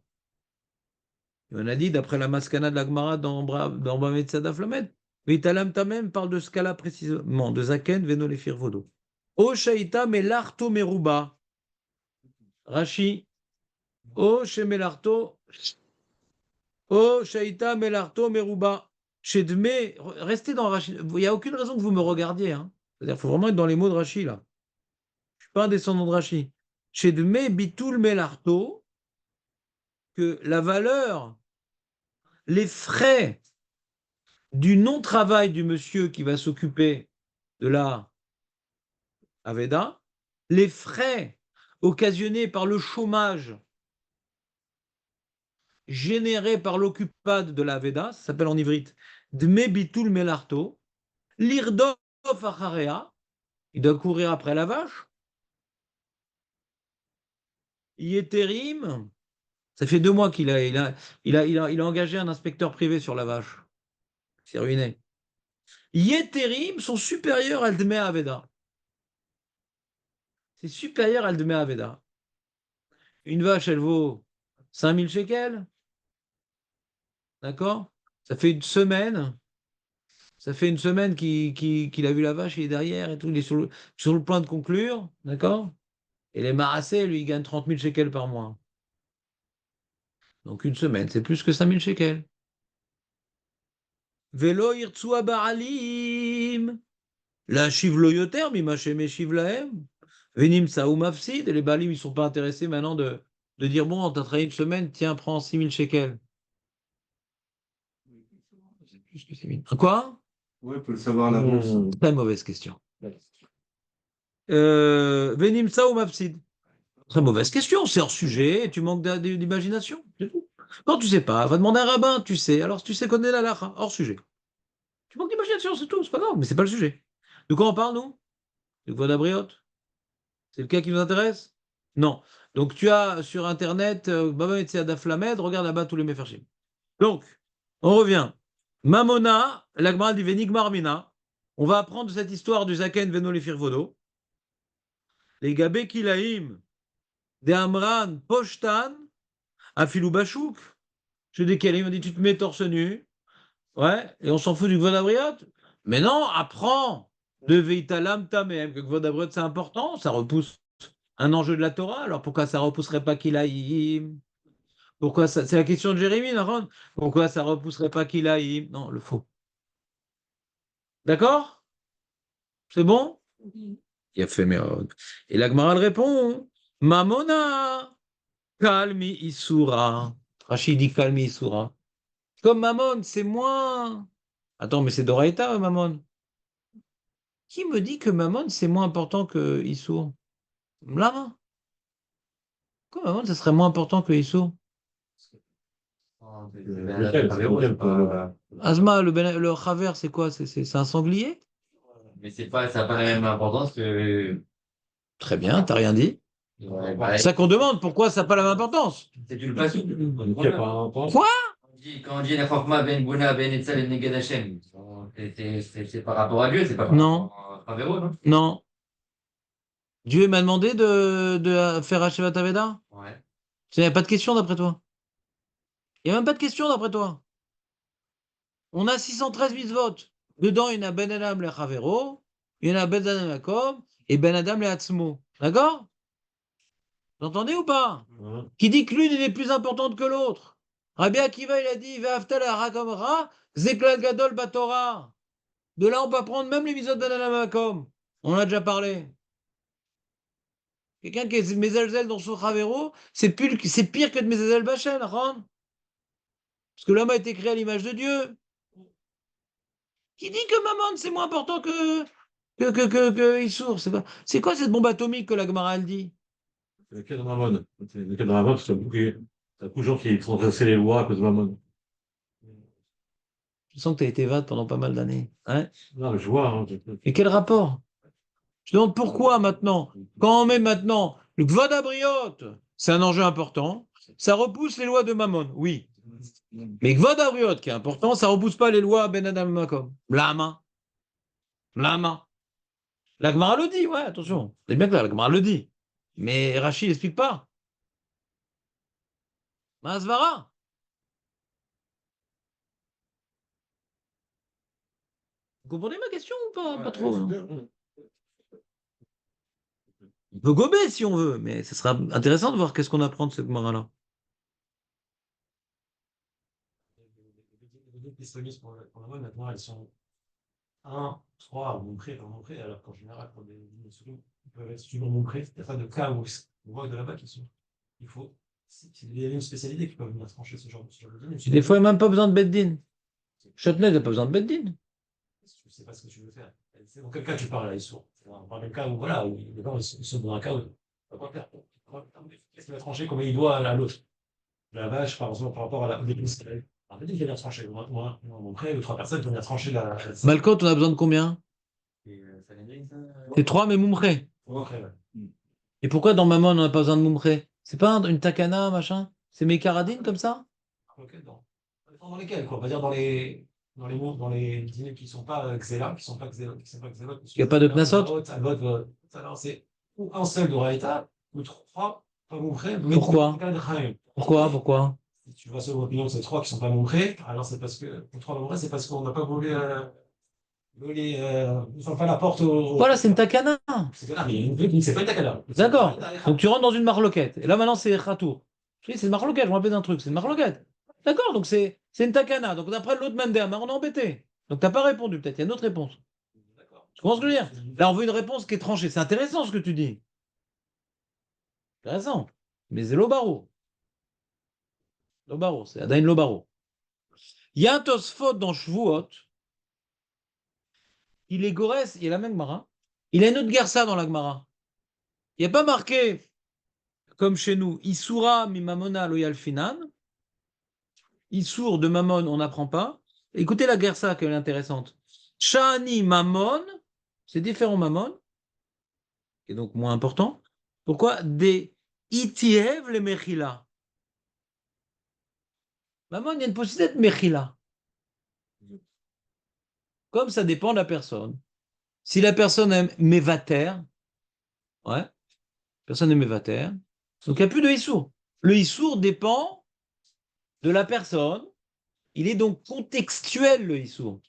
On a dit, d'après la maskana de la Gemara dans Bameh Tzadaf Lamed, Vitalam Tamem parle de ce cas-là précisément, de Zaken Veno les Firvodo. O Shaita Melarto Meruba. Rashi. O Shemelarto. O Shaita Melarto Meruba. Shedme. Restez dans Rashi. Il n'y a aucune raison que vous me regardiez. Hein. C'est-à-dire qu'il faut vraiment être dans les mots de Rashi, là. Je ne suis pas un descendant de Rashi. Shedme Bitul Melarto. Que la valeur, les frais du non-travail du monsieur qui va s'occuper de la Aveda, les frais occasionnés par le chômage généré par l'occupade de la Aveda, ça s'appelle en ivrite Dme Bitul Melarto, l'Irdof Acharea, il doit courir après la vache, Yeterim, ça fait 2 mois qu'il a engagé un inspecteur privé sur la vache. C'est ruiné. Yeterim sont supérieurs à Dme Aveda. C'est supérieur à Dme Aveda. Une vache, elle vaut 5000 shekels. D'accord? Ça fait une semaine. Ça fait une semaine qu'il a vu la vache, il est derrière et tout. Il est sur le point de conclure. D'accord? Et les marassés, lui, il gagne 30 000 shekels par mois. Donc une semaine, c'est plus que 5000 shekels. Velo irtsua ba'alim. La shiv lo yoter, mimachem shiv lahem. Venim saou mafsid. Et les baalim, ils ne sont pas intéressés maintenant de dire bon, t'as travaillé une semaine, tiens, prends 6000 shekels. C'est plus que 6000. Quoi? Oui, il peut le savoir à l'avance. Très mauvaise question. Venimsa ou Mafsid? Très mauvaise question, c'est hors sujet, tu manques d'imagination, c'est tout. Non, tu sais pas, va demander à un rabbin, tu sais. Alors, si tu sais connaître la lacha, hors sujet. Tu manques d'imagination, c'est tout, c'est pas grave, mais c'est pas le sujet. De quoi on parle, nous? De quoi d'abriote? C'est le cas qui nous intéresse? Non. Donc, tu as sur Internet, Baba Metzia Daflamed, regarde là-bas tous les méfarchim. Donc, on revient. Mamona, l'Agmara dit Venigmar Mina. On va apprendre de cette histoire du Zaken Veno les Firvodo. Les Gabé Kilaim, de Amran, Poshtan, Afilou Bachouk. Je dis qu'il m'a dit tu te mets torse nu. Ouais, et on s'en fout du Gvodabriot. Mais non, apprends de Veitalam Tamem, que Gvodabriot c'est important, ça repousse un enjeu de la Torah. Alors pourquoi ça repousserait pas Kilaim? Pourquoi ça? C'est la question de Jérémie, Naron. Pourquoi ça repousserait pas Kilaim? Non, le faux. D'accord? C'est bon? Il a fait merde. Et l'Agmara répond Mamona, Kalmi Isura. Rachid dit Kalmi Isura. Comme Mamon, c'est moins. Attends, mais c'est Doraïta, Mamon. Qui me dit que Mamon, c'est moins important que Issour? Lama. Comme Mamon, ça serait moins important que Issour? Asma, le Chaver, c'est quoi? C'est un sanglier? Mais c'est pas, ça n'a pas la même importance que. Très bien, t'as rien dit. Ouais, C'est ça qu'on demande, pourquoi ça n'a pas la même importance? c'est du passou. Quoi? Quand on dit la Chokma ben Bouna ben Etzal ben Neged Hashem, c'est par rapport à Dieu, c'est pas par Non. rapport à Favero, non? Non. Dieu m'a demandé de faire Hashevat Aveda? Ouais. Il n'y a pas de question d'après toi. Il n'y a même pas de question d'après toi. On a 613 mitzvot. Dedans, il y en a Ben Adam le Chavero, il y en a Ben Adam le Kom et Ben Adam le Hatzmo. D'accord? Vous entendez ou pas? Qui dit que l'une est plus importante que l'autre. Rabbi Akiva, il a dit Ve'aftal ha'rakam ra, zeklal gadol batora. De là, on peut prendre même les mitzvot Ben Adam le Kom. On en a déjà parlé. Quelqu'un qui est Mezelzel dans son Chavero, c'est pire que de Mezelzel Bachel, Ron. Parce que l'homme a été créé à l'image de Dieu. Qui dit que Mammon, c'est moins important que Issour? C'est quoi cette bombe atomique que la Gemara elle dit? C'est le cas de Mammon. C'est le cas de Mammon, parce qu'il y a beaucoup de gens qui transgressaient les lois à cause de Mammon. Je sens que tu as été vade pendant pas mal d'années. Hein? Non, mais je vois. Hein, Et quel rapport? Je demande pourquoi maintenant? Quand on met maintenant le Gvod Abriot, c'est un enjeu important. Ça repousse les lois de Mammon, oui. Mais Gvod Abriot, qui est important, ça repousse pas les lois Ben Adam Makom. Lama. Lama. La Gemara le dit, ouais, attention. C'est bien clair, la Gemara le dit. Mais Rachid n'explique pas. Masvara. Vous comprenez ma question ou pas? Pas trop. Non. On peut gober si on veut, mais ce sera intéressant de voir qu'est-ce qu'on apprend de cette Gemara-là. Les islamistes pour la mode, maintenant, elles sont 1, 3 à montrer, alors qu'en général, pour des musulmans, ils peuvent être toujours montrés. Il n'y a pas de cas où on voit de là-bas qu'ils sont. Il faut. Il y a une spécialité qui peut venir trancher ce genre de domaine. Des fois, il n'y a même pas besoin de Beddin. Châtenay n'a pas besoin de Beddin. Je ne sais pas ce que tu veux faire. C'est dans quel cas tu parles à Issour? Dans le cas où, voilà, où les gens ils sont dans un cas où ils ne peuvent pas faire. Qu'est-ce qu'il va trancher? Comment il doit à l'autre? La vache, par exemple, par rapport à la dépense. Alors, peut-être qu'il va venir trancher. Moi, mon prêt, ou 3 personnes vont venir trancher la. Malkot, on a besoin de combien? Ça. C'est 3, mais Moumré. Mon prêt, ouais. Et pourquoi dans Mammon, on n'a pas besoin de Moumré? C'est pas une takana, machin? C'est Mekaradine comme ça? Dans lesquels, quoi? On va dire dans les dîners qui ne sont pas Xéla, qui ne sont pas Xéla. Il n'y a pas de Knassot? C'est ou un seul de Raïta, ou 3 pas montrés. Pourquoi? Pourquoi? Si tu vois selon l'opinion, c'est 3 qui ne sont pas montrés, alors c'est parce que, pour 3 montrés, c'est parce qu'on n'a pas voulu. Ils font pas la porte au. Voilà, c'est une takana. C'est pas une takana. D'accord. Donc tu rentres dans une marloquette. Et là maintenant, c'est Khatour. Oui, c'est une marloquette, je me rappelle d'un truc, c'est une marloquette. D'accord, donc c'est une takana. Donc d'après l'autre mandem, on est embêté. Donc t'as pas répondu, peut-être, il y a une autre réponse. Tu comprends ce que je veux dire? Là, on veut une réponse qui est tranchée. C'est intéressant ce que tu dis. Intéressant. Mais c'est Lobaro. Lobaro, c'est Adain Lobaro. Il y a un Tosfot dans Shvuot. Il est Gorès, il y a la même Gemara. Il a une autre Gersa dans la Gemara. Il n'y a pas marqué, comme chez nous, Isura mi mamona loyal finan. Issour de Mammon, on n'apprend pas. Écoutez la Gersa, qu'elle est intéressante. Shani Mammon, c'est différent Mammon, qui est donc moins important. Pourquoi? Des Itiev les Mechila. Mammon, il y a une possibilité de Mechila. Comme ça dépend de la personne. Si la personne est mévater, ouais, personne est mévater, donc il n'y a plus de Issour. Le Issour dépend de la personne. Il est donc contextuel, le Issour.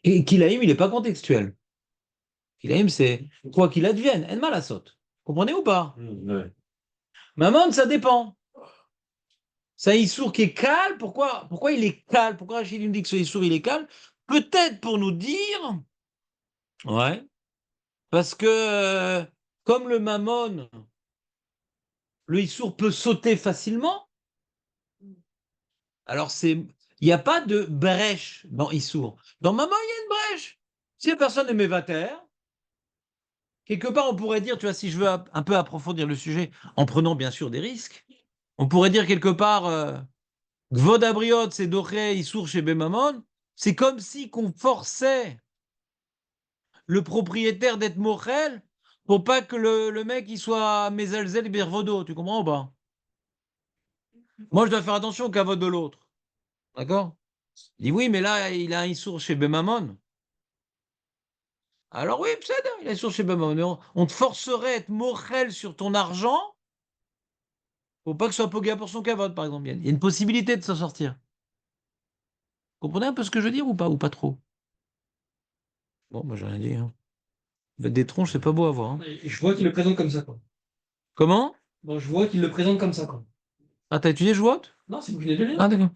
Et Kilaïm, il n'est pas contextuel. Kilaïm, c'est quoi qu'il advienne. En mal à saute. Comprenez ou pas? Ouais. Maman, ça dépend. C'est un Issour qui est calme. Pourquoi il est calme? Pourquoi Rachid me dit que ce Issour, il est calme? Peut-être pour nous dire, ouais, parce que comme le Mammon, le Issour peut sauter facilement. Alors, il n'y a pas de brèche dans Issour. Dans Mammon, il y a une brèche. Si la personne est mévater, quelque part, on pourrait dire, tu vois, si je veux un peu approfondir le sujet, en prenant bien sûr des risques, on pourrait dire quelque part, Gvod Abriot, c'est Doré, Issour chez Bemamon, c'est comme si qu'on forçait le propriétaire d'être mochel pour pas que le mec il soit mesalzel birvodo. Tu comprends ou pas? Moi, je dois faire attention au cavote de l'autre. D'accord? Il dit oui, mais là, il a un issour chez Bemamon. Alors oui, il a un issour chez Bemamon. Mais on te forcerait à être mochel sur ton argent pour pas que ce soit poga pour son cavote, par exemple. Il y a une possibilité de s'en sortir. Vous comprenez un peu ce que je veux dire ou pas? Ou pas trop? Bon, moi, j'ai rien dit. Hein. Des tronches, c'est pas beau à voir. Hein. Et je vois qu'il le présente comme ça, quoi. Comment? Bon, je vois qu'il le présente comme ça, quoi. Ah, t'as étudié Jouot? Non, c'est vous qui l'avez lu. Ah, d'accord.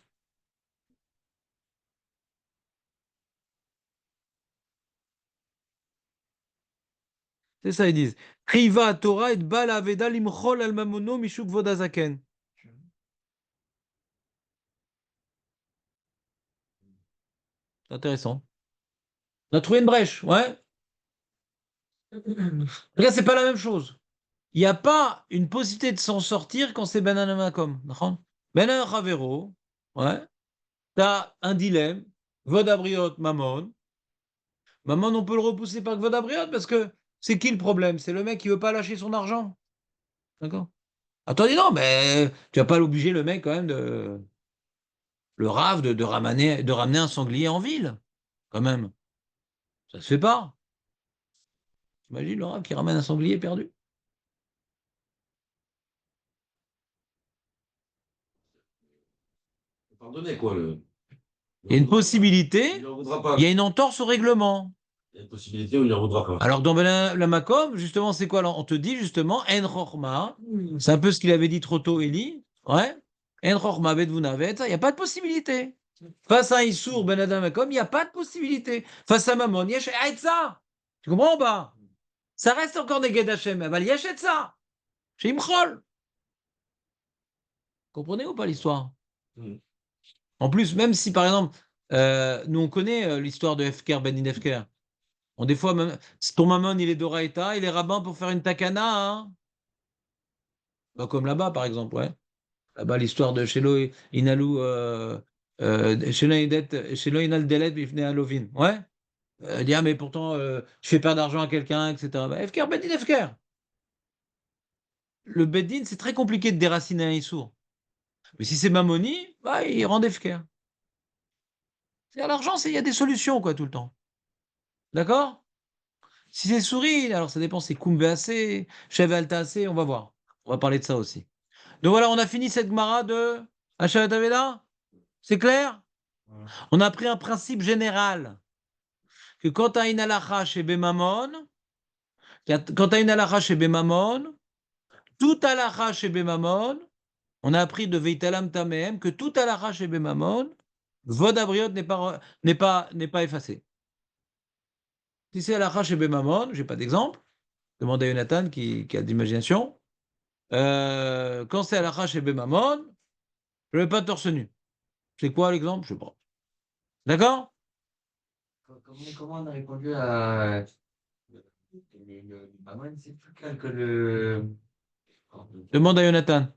C'est ça, ils disent. Riva Torah et Bal Aveda limchol al mamono mishuk vodazaken. C'est intéressant. On a trouvé une brèche, ouais. Regarde, c'est pas la même chose. Il n'y a pas une possibilité de s'en sortir quand c'est Ben Makom. Ben Chavero, ouais. T'as un dilemme. Vodabriot, Mammon. Mammon, on peut le repousser par Vodabriot parce que c'est qui le problème? C'est le mec qui veut pas lâcher son argent. D'accord? Attends, dis non, mais tu vas pas l'obliger, le mec, quand même, le rave de ramener un sanglier en ville, quand même. Ça se fait pas. T'imagines le rave qui ramène un sanglier perdu? Pardonnez, quoi. Il y a une possibilité, Il n'en voudra pas. il y a une entorse au règlement. Il y a une possibilité où il n'en voudra pas. Alors, dans la Makom, justement, c'est quoi? On te dit justement, En Chorma, c'est un peu ce qu'il avait dit trop tôt, Eli. Ouais. En Chorma, Bedvunavet, il n'y a pas de possibilité. Face à un Issour, Ben Adam Makom, il n'y a pas de possibilité. Face à Mammon, Yesh ça. Tu comprends ou pas? Ça reste encore des Ged Hashem. Mais Yesh ça. Chez Imchol. Comprenez ou pas l'histoire? En plus, même si, par exemple, nous, on connaît l'histoire de Hefker, Ben Hefker. Des fois, même, ton mammon, il est d'Oraïta, il est rabbin pour faire une takana. Hein. Bah, comme là-bas, par exemple, ouais. Là-bas, l'histoire de Shelo Inalou, Shelo Inal Delet Bifne Alovin. Ouais. Il dit, ah, mais pourtant, je fais perdre d'argent à quelqu'un, etc. Bah, Hefker, Bedin, Hefker. Le Bedin, c'est très compliqué de déraciner un Issour. Mais si c'est Mammoni, bah, il rend Hefker. C'est à l'argent, il y a des solutions, quoi, tout le temps. D'accord? Si c'est souris, alors ça dépend, c'est Kumvease, Chevaltase, on va voir. On va parler de ça aussi. Donc voilà, on a fini cette Gemara de Hashavat Aveda. C'est clair? On a pris un principe général que quand tu as une halakha chez Bemamon, toute halakha chez Bemamon, on a appris de Veitalam Tamehem que toute halakha chez Bemamon, Vod Abriot n'est pas effacé. Si c'est halakha chez Bemamon, j'ai pas d'exemple, demandez à Jonathan qui a de l'imagination. Quand c'est halakha chez Bemamon, je ne vais pas torse nu. C'est quoi l'exemple? Je ne sais pas. D'accord? Comment on a répondu à. Le mammon, c'est plus calme que le. Demande à Jonathan.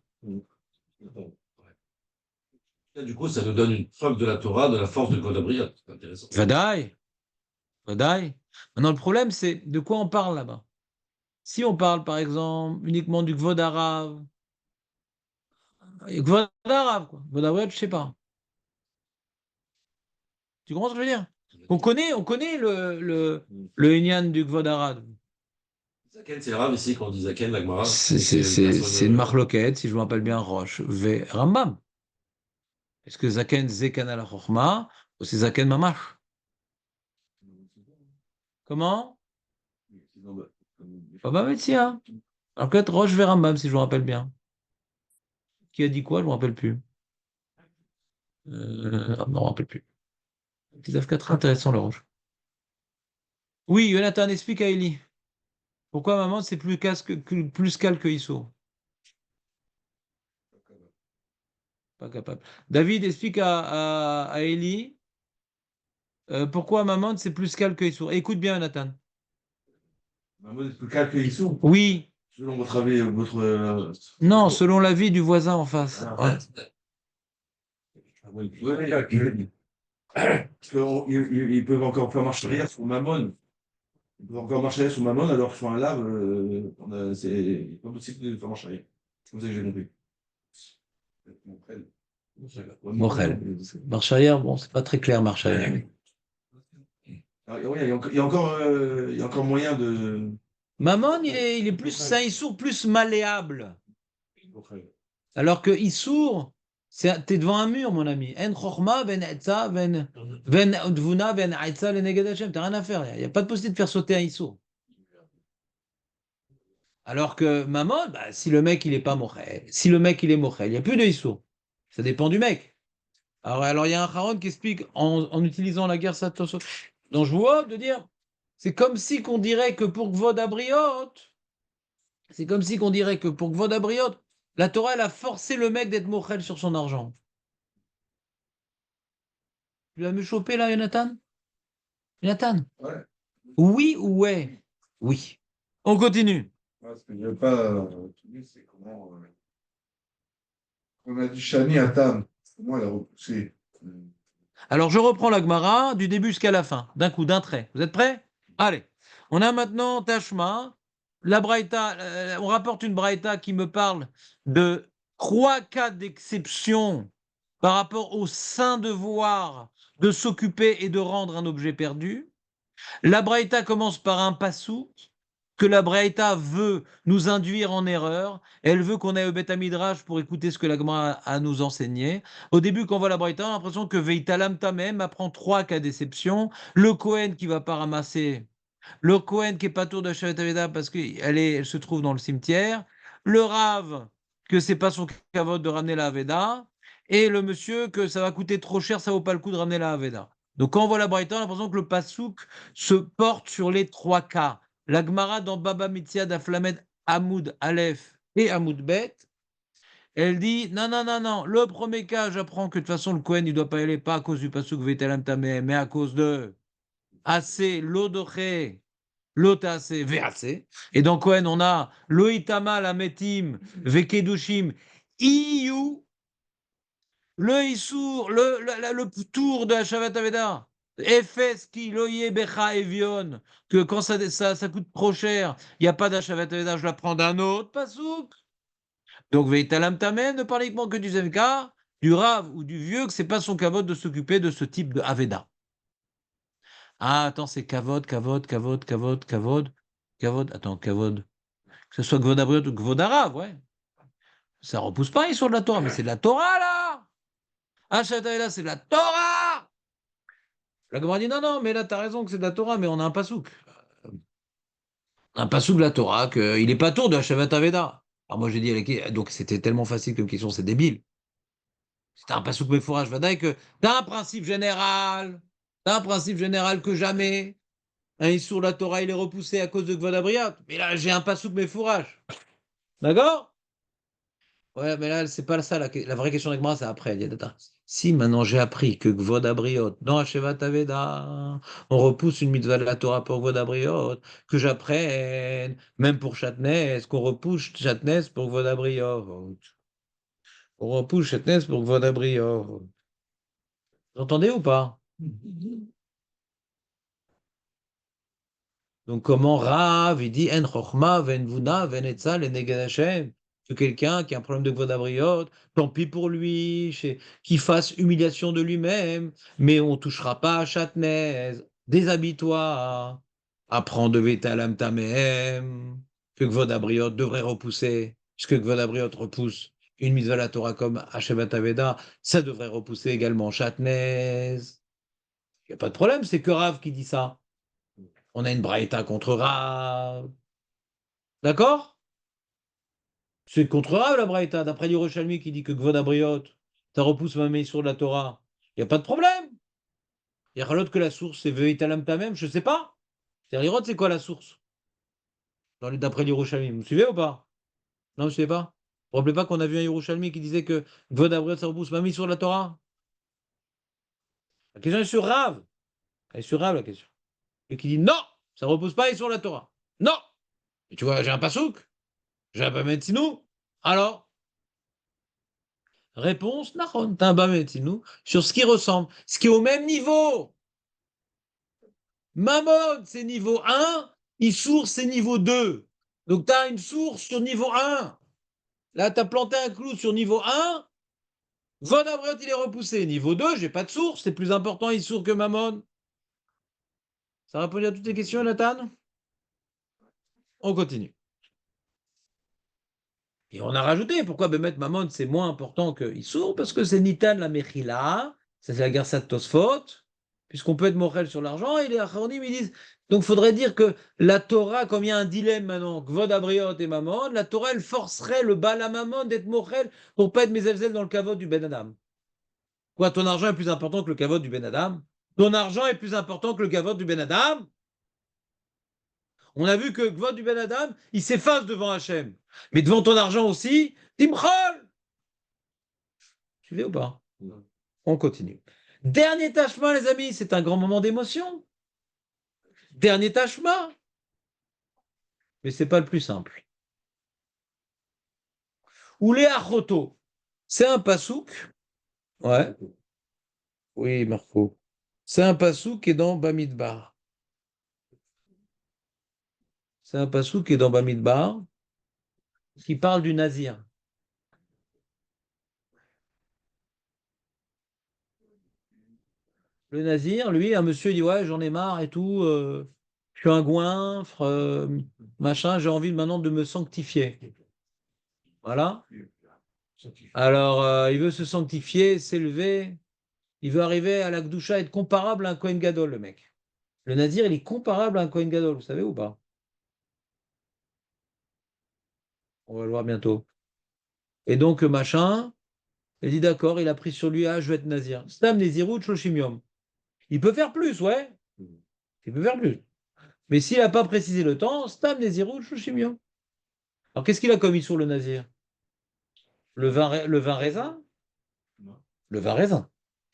Et du coup, ça nous donne une preuve de la Torah, de la force de Kodabriot. C'est intéressant. Vadaï. Maintenant, le problème, c'est de quoi on parle là-bas. Si on parle, par exemple, uniquement du Gvod Arav, Gvod Arav, quoi. Gvod Arav, je ne sais pas. Tu comprends ce que je veux dire? On connaît le Inyan du Gvod Arav. Zaken, c'est grave ici quand on dit Zaken, la Gemara. C'est une marloquette, si je me rappelle bien, Roche, V. Rambam. Est-ce que Zaken, Zekan al Chochma, ou c'est Zaken Mamash? Comment? Baba Metsia. Alors peut-être Roche V. Rambam, si je me rappelle bien. Qui a dit quoi? Je ne me rappelle plus. Non, je ne me rappelle plus. Petit F4, intéressant, le Roche. Oui, Jonathan, explique à Eli. Pourquoi maman, c'est plus calme que Issou? Pas capable. David, explique à Eli pourquoi maman, c'est plus calme que Issou. Écoute bien, Jonathan. Maman est plus calme que Issou. Oui. Selon votre avis, Non, selon l'avis du voisin en face. Ah, oui, parce qu'ils peuvent encore faire marche arrière sur Mammon. On va encore marcher sous Mammon alors que sur un lave, c'est pas possible de faire marcher. C'est comme ça que j'ai compris. Mochel. Marche arrière, bon, c'est pas très clair, marche arrière. Oui, il y a encore moyen de. Mammon, il est plus, c'est un Issour plus malléable. Alors que Issour, t'es devant un mur, mon ami. En chorma, ben etza, ben dvuna, ben aitza, le neged Hashem. T'as rien à faire. Il n'y a pas de possibilité de faire sauter un Issour. Alors que Mammon, bah, si le mec il est pas mochel, si le mec il est mochel, il n'y a plus de Issour. Ça dépend du mec. Alors il y a un Haron qui explique en utilisant la guerre Satoso. Donc je vois de dire, c'est comme si qu'on dirait que pour Gvod Abriot, c'est comme si qu'on dirait que pour Gvod Abriot, la Torah elle a forcé le mec d'être mochel sur son argent. Tu vas me choper là, Jonathan? Jonathan? Ouais. Oui ou ouais? Oui. On continue. Ouais, ce que je veux pas trouver, c'est comment. On a du Shani à Tam. Comment elle a repoussé. Alors je reprends la Gemara du début jusqu'à la fin, d'un coup, d'un trait. Vous êtes prêts? Allez. On a maintenant Tashma. La Braïta, on rapporte une Braïta qui me parle de 3 cas d'exception par rapport au saint devoir de s'occuper et de rendre un objet perdu. La Braïta commence par un passou que la Braïta veut nous induire en erreur. Elle veut qu'on aille au Beth Midrash pour écouter ce que la Gemara a à nous enseigner. Au début, quand on voit la Braïta, on a l'impression que Veitalam Tamem apprend 3 cas d'exception. Le Kohen qui va pas ramasser, le Kohen qui est pas tour de Shavet Aveda parce qu'elle se trouve dans le cimetière, le Rav que c'est pas son kavod de ramener la Aveda, et le monsieur que ça va coûter trop cher, ça vaut pas le coup de ramener la Aveda. Donc quand on voit la Braïta, on a l'impression que le Passouk se porte sur les 3 cas. La Gemara dans Baba Mitzia d'Aflamed Hamoud Aleph et Hamoud Bet, elle dit non, non, non, non. Le premier cas, j'apprends que de toute façon, le Kohen, il ne doit pas y aller, pas à cause du Passouk Vetelam Tameh, mais à cause de Assez, Lodoché, Lotase, Vease. Et dans Kohen, on a Loitama, la Metim, Vekedushim, Iyu, le Issour, le tour de la Shavat Aveda. Efes qui loye becha evion, que quand ça coûte trop cher, il n'y a pas d'achat Aveda, je la prends d'un autre pasouk. Donc Veitalam Tamen ne parle uniquement que du Zemka, du Rav ou du vieux, que c'est pas son kavod de s'occuper de ce type de Aveda. Ah, attends, c'est kavod, kavod, kavod, kavod, kavod, kavod, attends, kavod. Que ce soit Gvod Abriot ou Gvod Arav, ouais. Ça repousse pas, ils sont de la Torah, mais c'est de la Torah là! Achat Aveda, c'est de la Torah! La Gemara dit non, non, mais là, tu as raison que c'est de la Torah, mais on a un pasouk. Un pasouk de la Torah, qu'il n'est pas tour de la Shavat Aveda. Alors moi, j'ai dit, donc c'était tellement facile comme question, c'est débile. C'était un pasouk méfourage, vadaï que t'as un principe général, que jamais un Issour de la Torah, il est repoussé à cause de Gvod Abriat. Mais là, j'ai un pasouk méfourage. D'accord? Ouais, mais là, c'est pas ça. La vraie question avec moi, c'est après. Il y a si maintenant j'ai appris que Gvod Abriot, dans Hashevat Aveda, on repousse une mitzvah de la Torah pour Gvod Abriot, que j'apprenne, même pour Chatnez, qu'on repousse Chatnez pour Gvod Abriot. On repousse Chatnez pour Gvod Abriot. Vous entendez ou pas? Donc, comment Rav, il dit En Chochma, Ven Vuna, Ven Etzal, et Neged Hashem. Que quelqu'un qui a un problème de Gvod Abriot, tant pis pour lui, qu'il fasse humiliation de lui-même, mais on ne touchera pas à Chatnez. Déshabille-toi, apprends de Vetalam Tamehem, que Gvod Abriot devrait repousser, puisque Gvod Abriot repousse une mitzvah la Torah comme Hashevat Aveda, ça devrait repousser également Chatnez. Il n'y a pas de problème, c'est que Rav qui dit ça. On a une braïta contre Rav. D'accord? C'est contre Rav la braïta, d'après l'Yerushalmi qui dit que Gvod Abriot, ça repousse ma sur de la Torah. Il n'y a pas de problème. Il y a l'autre que la source, c'est Veitalam Tamem, je ne sais pas. C'est-à-dire, c'est quoi la source? D'après l'Yerushalmi, vous me suivez ou pas? Non, je ne sais pas. Vous ne vous rappelez pas qu'on a vu un Yerushalmi qui disait que Gvod Abriot, ça repousse ma sur de la Torah? La question est sur Rav. Elle est sur Rav la question. Et qui dit non, ça ne repousse pas sur la Torah. Non. Et tu vois, j'ai un pasouk. J'ai un Bametinu. Alors, réponse, Nahon, t'as un Bametinu sur ce qui ressemble, ce qui est au même niveau. Mammon, c'est niveau 1, Issour, c'est niveau 2. Donc, tu as une source sur niveau 1. Là, tu as planté un clou sur niveau 1. Von Abriot, il est repoussé. Niveau 2, j'ai pas de source. C'est plus important Issour que Mammon. Ça répond à toutes les questions, Nathan? On continue. Et on a rajouté, pourquoi Bemet Mammon, c'est moins important que Issour? Parce que c'est Nitan la Mechila, ça c'est la guerre de Tosfot, puisqu'on peut être mochel sur l'argent, et les Acharonim, ils disent, donc il faudrait dire que la Torah, comme il y a un dilemme maintenant, Kvod Abriot et Mammon, la Torah, elle forcerait le Baal à Mammon d'être mochel pour pas être Mezelzel dans le kavod du Ben Adam. Quoi, ton argent est plus important que le kavod du Ben Adam? Ton argent est plus important que le kavod du Ben Adam? On a vu que Kvod du Ben Adam, il s'efface devant Hachem. Mais devant ton argent aussi, Timchol! Tu suivez ou pas? On continue. Dernier tâchement, les amis, c'est un grand moment d'émotion. Dernier tâchement. Mais c'est pas le plus simple. Oulé Achoto. C'est un pasouk. Ouais. Oui, Marco. C'est un pasouk qui est dans Bamidbar. C'est un pasouk qui est dans Bamidbar qui parle du nazir. Le nazir, lui, un monsieur dit ouais, j'en ai marre et tout, je suis un goinfre, machin, j'ai envie maintenant de me sanctifier. Voilà. Alors, il veut se sanctifier, s'élever, il veut arriver à la Gdoucha, être comparable à un Kohen Gadol, le mec. Le nazir, il est comparable à un Kohen Gadol, vous savez ou pas? On va le voir bientôt. Et donc, machin, il dit d'accord, il a pris sur lui, ah, je vais être nazir. Stam Nezirut Shoshim. Il peut faire plus, ouais. Il peut faire plus. Mais s'il n'a pas précisé le temps, Stam Nezirut Shoshim. Alors, qu'est-ce qu'il a commis sur le nazir? Le vin raisin? Le vin raisin.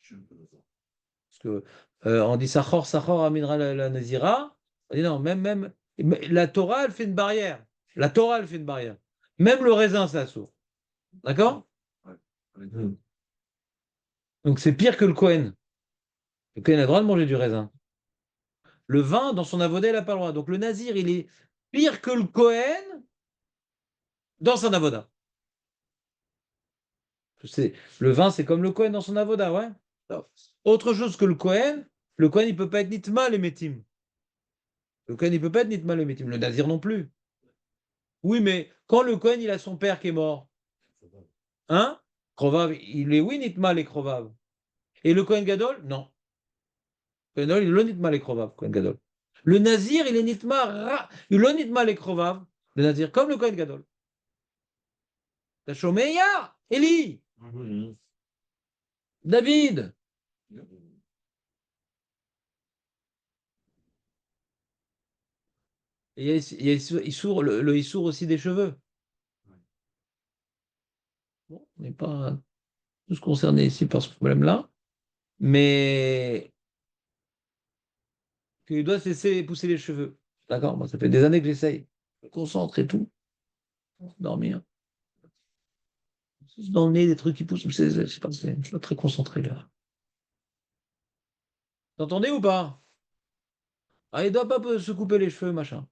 Parce que on dit Sachor Aminra la Nazira. On dit non, même la Torah, elle fait une barrière. La Torah, elle fait une barrière. Même le raisin, ça s'ouvre. D'accord? Donc c'est pire que le Kohen. Le Kohen a le droit de manger du raisin. Le vin, dans son avoda, il n'a pas le droit. Donc le nazir, il est pire que le Kohen dans son avoda. Le vin, c'est comme le Kohen dans son avoda, ouais. Autre chose que le Kohen, il ne peut pas être nitma les métim. Le Kohen, il ne peut pas être nitma les métim. Le nazir non plus. Oui, mais quand le Kohen, il a son père qui est mort, hein? Krovav, il est oui nitma les Krovav. Et le Kohen Gadol, non. Le Kohen Gadol, il est le nitma les Krovav, Kohen Gadol. Le nazir, il est nitma, il est nitma les Krovav. Le nazir, comme le Kohen Gadol. T'as Shomeya, Eli, David. Et il y a Issour, le Issour aussi des cheveux. Bon, on n'est pas tous concernés ici par ce problème-là, mais qu'il doit se laisser pousser les cheveux. D'accord? Moi, ça fait des années que j'essaye. Je me concentre et tout. Pour dormir. Dans le nez, des trucs qui poussent. Je sais pas, je suis pas très concentré là. T'entendez ou pas? Ah, il doit pas se couper les cheveux, machin.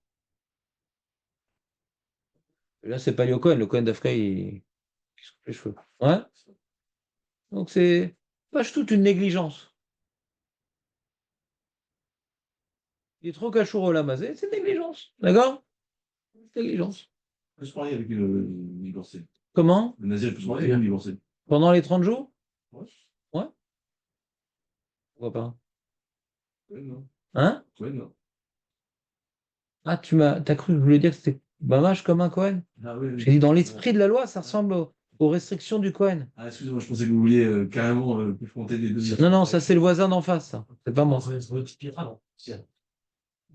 Et là, c'est pas lié au Cohen. Le Cohen d'Afka, il se coupe les cheveux. Ouais? Donc c'est pas toute une négligence. Il est trop cachour au lamazé, c'est négligence. D'accord? Négligence. On peut se marier avec le divorcé. Comment? Le nazir peut se marier avec un divorcé. Pendant les 30 jours? Ouais. Ouais? Pourquoi pas? Ouais, non. Hein? Ouais, non. Ah, t'as cru que je voulais dire que c'était Bamash comme un Cohen? Ah, oui, oui. J'ai dit dans l'esprit de la loi, ça ressemble aux restrictions du Cohen. Ah, excusez-moi, je pensais que vous vouliez carrément confronter les deux. Non, non, ça c'est le voisin d'en face, ça. C'est pas moi.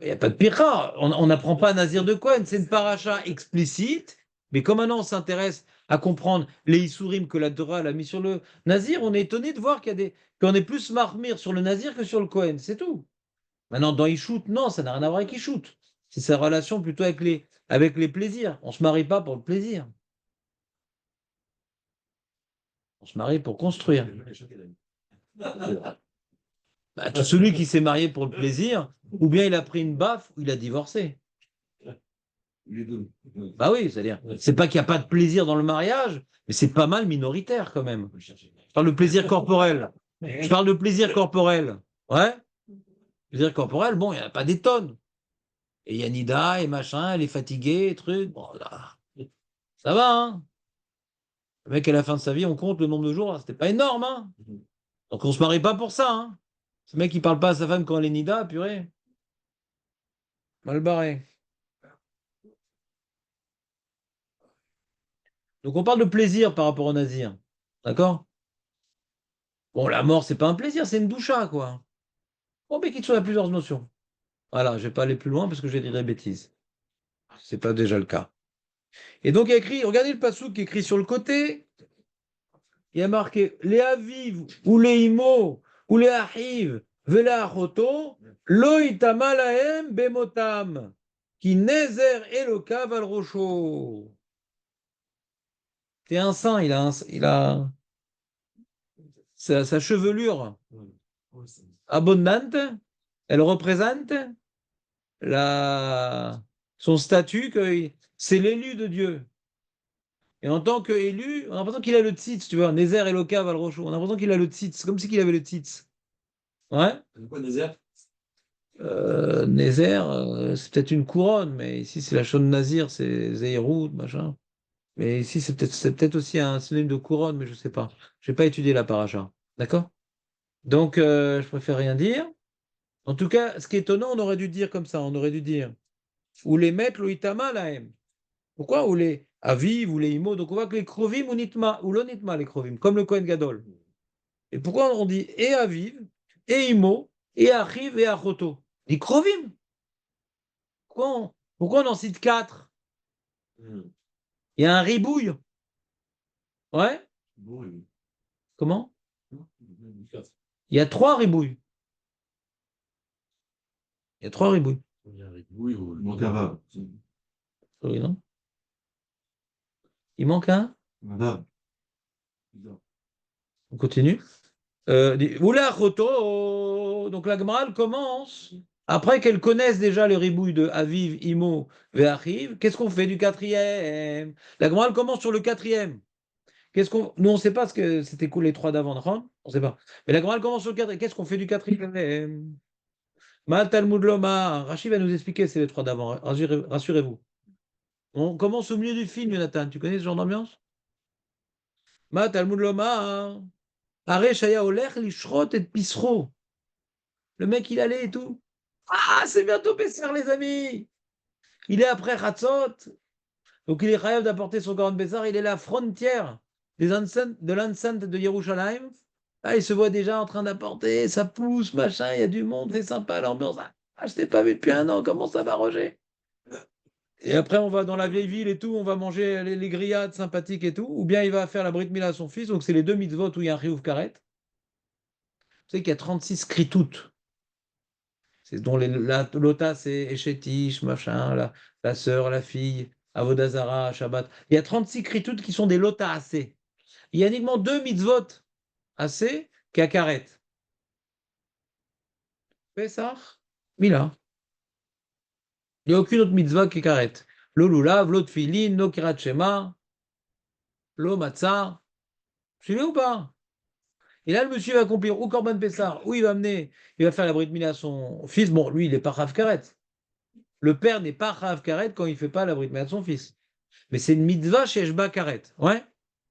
Il n'y a pas de pira. On n'apprend pas à Nazir de Cohen. C'est une paracha explicite. Mais comme maintenant on s'intéresse à comprendre les Issourim que la Torah a mis sur le Nazir, on est étonné de voir qu'on est plus marmire sur le Nazir que sur le Cohen. C'est tout. Maintenant, dans Ishout, non, ça n'a rien à voir avec Ishout. C'est sa relation plutôt avec les plaisirs. On ne se marie pas pour le plaisir. On se marie pour construire. Bah, tout celui qui s'est marié pour le plaisir, ou bien il a pris une baffe, ou il a divorcé. Les deux. Bah oui, c'est-à-dire, c'est pas qu'il n'y a pas de plaisir dans le mariage, mais c'est pas mal minoritaire quand même. Je parle de plaisir corporel. Je parle de plaisir corporel. Ouais? Plaisir corporel, bon, il n'y en a pas des tonnes. Et il y a Nida et machin, elle est fatiguée, et truc. Bon, là, ça va, hein? Le mec, à la fin de sa vie, on compte le nombre de jours, c'était pas énorme, hein? Donc on se marie pas pour ça, hein? Ce mec, il parle pas à sa femme quand elle est Nida, purée. Mal barré. Donc on parle de plaisir par rapport au nazir. D'accord? Bon, la mort, c'est pas un plaisir, c'est une doucha, quoi. Bon, mais qu'il soit à plusieurs notions. Voilà, je vais pas aller plus loin parce que je vais dire des bêtises. C'est pas déjà le cas. Et donc, il y a écrit, regardez le passouk qui est écrit sur le côté. Il y a marqué les aviv ou les imo ou les ahiv vela achoto lo itama lahem bemotam qui nezer elokav al rocho. C'est un saint, il a sa chevelure abondante, elle représente son statut, que c'est l'élu de Dieu. Et en tant qu'élu, on a l'impression qu'il a le tzitz, tu vois, Nézer Eloka Valrocho. On a l'impression qu'il a le tzitz, comme si qu'il avait le tzitz. Ouais. C'est quoi, Nézer? Nézer, c'est peut-être une couronne, mais ici c'est la chaude nazir, c'est Zeirut, machin. Mais ici c'est peut-être aussi un synonyme de couronne, mais je sais pas. Je n'ai pas étudié la paracha. D'accord? Donc je préfère rien dire. En tout cas, ce qui est étonnant, on aurait dû dire comme ça, on aurait dû dire ou les mettre loïtama lahem. Pourquoi? Ou les aviv ou les imo. Donc on voit que les krovim ou nitma, ou l'onitma les krovim, comme le Kohen Gadol. Et pourquoi on dit et aviv, et imo, et achiv, et achoto? Les krovim. Pourquoi on en cite quatre? Il y a un ribouille. Ouais? Comment? Il y a trois ribouilles. Il y a trois ribouilles. Oui, Montava. Oui, non? Il manque un? Madame. On continue. Oula Choto. Donc la Gemara elle commence. Après qu'elle connaisse déjà le ribouille de Aviv, Imo, Ve'achiv, qu'est-ce qu'on fait du quatrième? La Gemara elle commence sur le quatrième. Nous, on ne sait pas ce que c'était cool les trois d'avant, d'accord? On ne sait pas. Mais la Gemara elle commence sur le quatrième. Qu'est-ce qu'on fait du quatrième? Mal Talmud Loma. Rachid va nous expliquer c'est les trois d'avant. Rassurez-vous. On commence au milieu du film, Jonathan. Tu connais ce genre d'ambiance? Mal Talmud Loma. Aré Shaya Oler, Lishrot et Pisro. Le mec, il allait et tout. Ah, c'est bientôt Pessar, les amis. Il est après Hatzot. Donc, il est capable d'apporter son Corban Pessar. Il est la frontière de l'enceinte de Yerushalayim. Ah, il se voit déjà en train d'apporter. Ça pousse, machin. Il y a du monde. C'est sympa, l'ambiance. Ah, je t'ai pas vu depuis un an. Comment ça va, Roger? Et après, on va dans la vieille ville et tout. On va manger les grillades sympathiques et tout. Ou bien il va faire la Brit Mila à son fils. Donc, c'est les deux mitzvot où il y a un Riouf Karet. Vous savez qu'il y a 36 kritoutes. C'est dont l'ota, c'est Eshetish, machin, la sœur, la fille, Avodazara, Shabbat. Il y a 36 kritoutes qui sont des lotas assez. Il y a uniquement deux mitzvot assez qui Karet. Pessah, Mila. Il n'y a aucune autre mitzvah qui Karet. Lo lulav, lo tfilin, lo kirat shema, lo matzah. Suivez ou pas? Et là, le monsieur va accomplir ou Korban Pessah, ou il va faire la Brit Mila à son fils. Bon, lui, il n'est pas Chav Karet. Le père n'est pas Chav Karet quand il ne fait pas la Brit Mila de son fils. Mais c'est une mitzvah chez Eshba Karet. Ouais,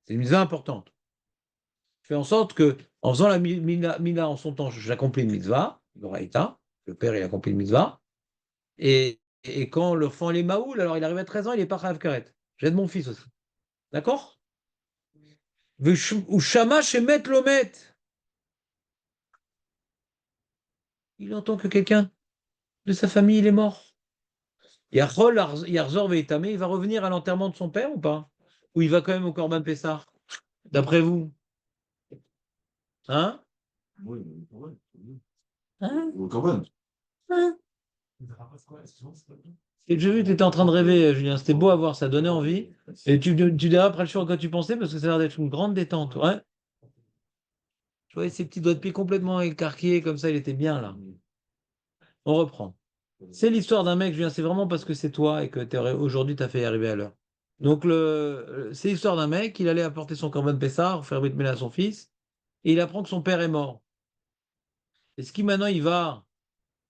c'est une mitzvah importante. Je fais en sorte que, en faisant la Mila en son temps, j'accomplis une mitzvah, le père, il accomplit une mitzvah. Et quand l'enfant est maoul, alors il arrive à 13 ans, il n'est pas Chav Karet. J'aide mon fils aussi. D'accord? Ou Shama Shemet Lomet. Il entend que quelqu'un de sa famille, il est mort. Yachol, Yarzor Veitame, il va revenir à l'enterrement de son père ou pas? Ou il va quand même au Corban Pessah? D'après vous? Hein? Oui, Hein? au Corban. Hein? Et j'ai vu que tu étais en train de rêver, Julien. C'était beau à voir, ça donnait envie. Et tu diras après le choix quand tu pensais, parce que ça a l'air d'être une grande détente. Ouais? Je voyais ses petits doigts de pied complètement écarquillés, comme ça, il était bien là. On reprend. C'est l'histoire d'un mec, Julien, c'est vraiment parce que c'est toi et que aujourd'hui, tu as fait y arriver à l'heure. Donc, c'est l'histoire d'un mec, il allait apporter son corban Pessah, faire Brit Mila à son fils, et il apprend que son père est mort. Est-ce qu'il maintenant, il va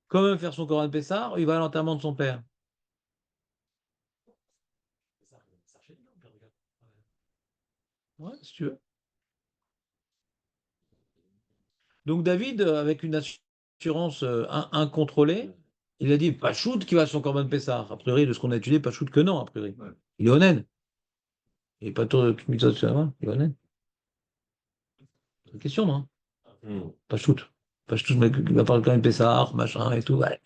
quand même faire son corban Pessah, ou il va à l'enterrement de son père? Ouais, si tu veux. Donc, David, avec une assurance incontrôlée, il a dit, pas shoot qui va à son corban Pessah. A priori, de ce qu'on a étudié, pas shoot que non, a priori. Ouais. Il est honnête. Il n'est pas tout mitzvot sur la main, il est honnête. C'est une question, non? Pas shoot. Pas shoot, mec, il va parler quand même Pessah, machin et tout. Ouais.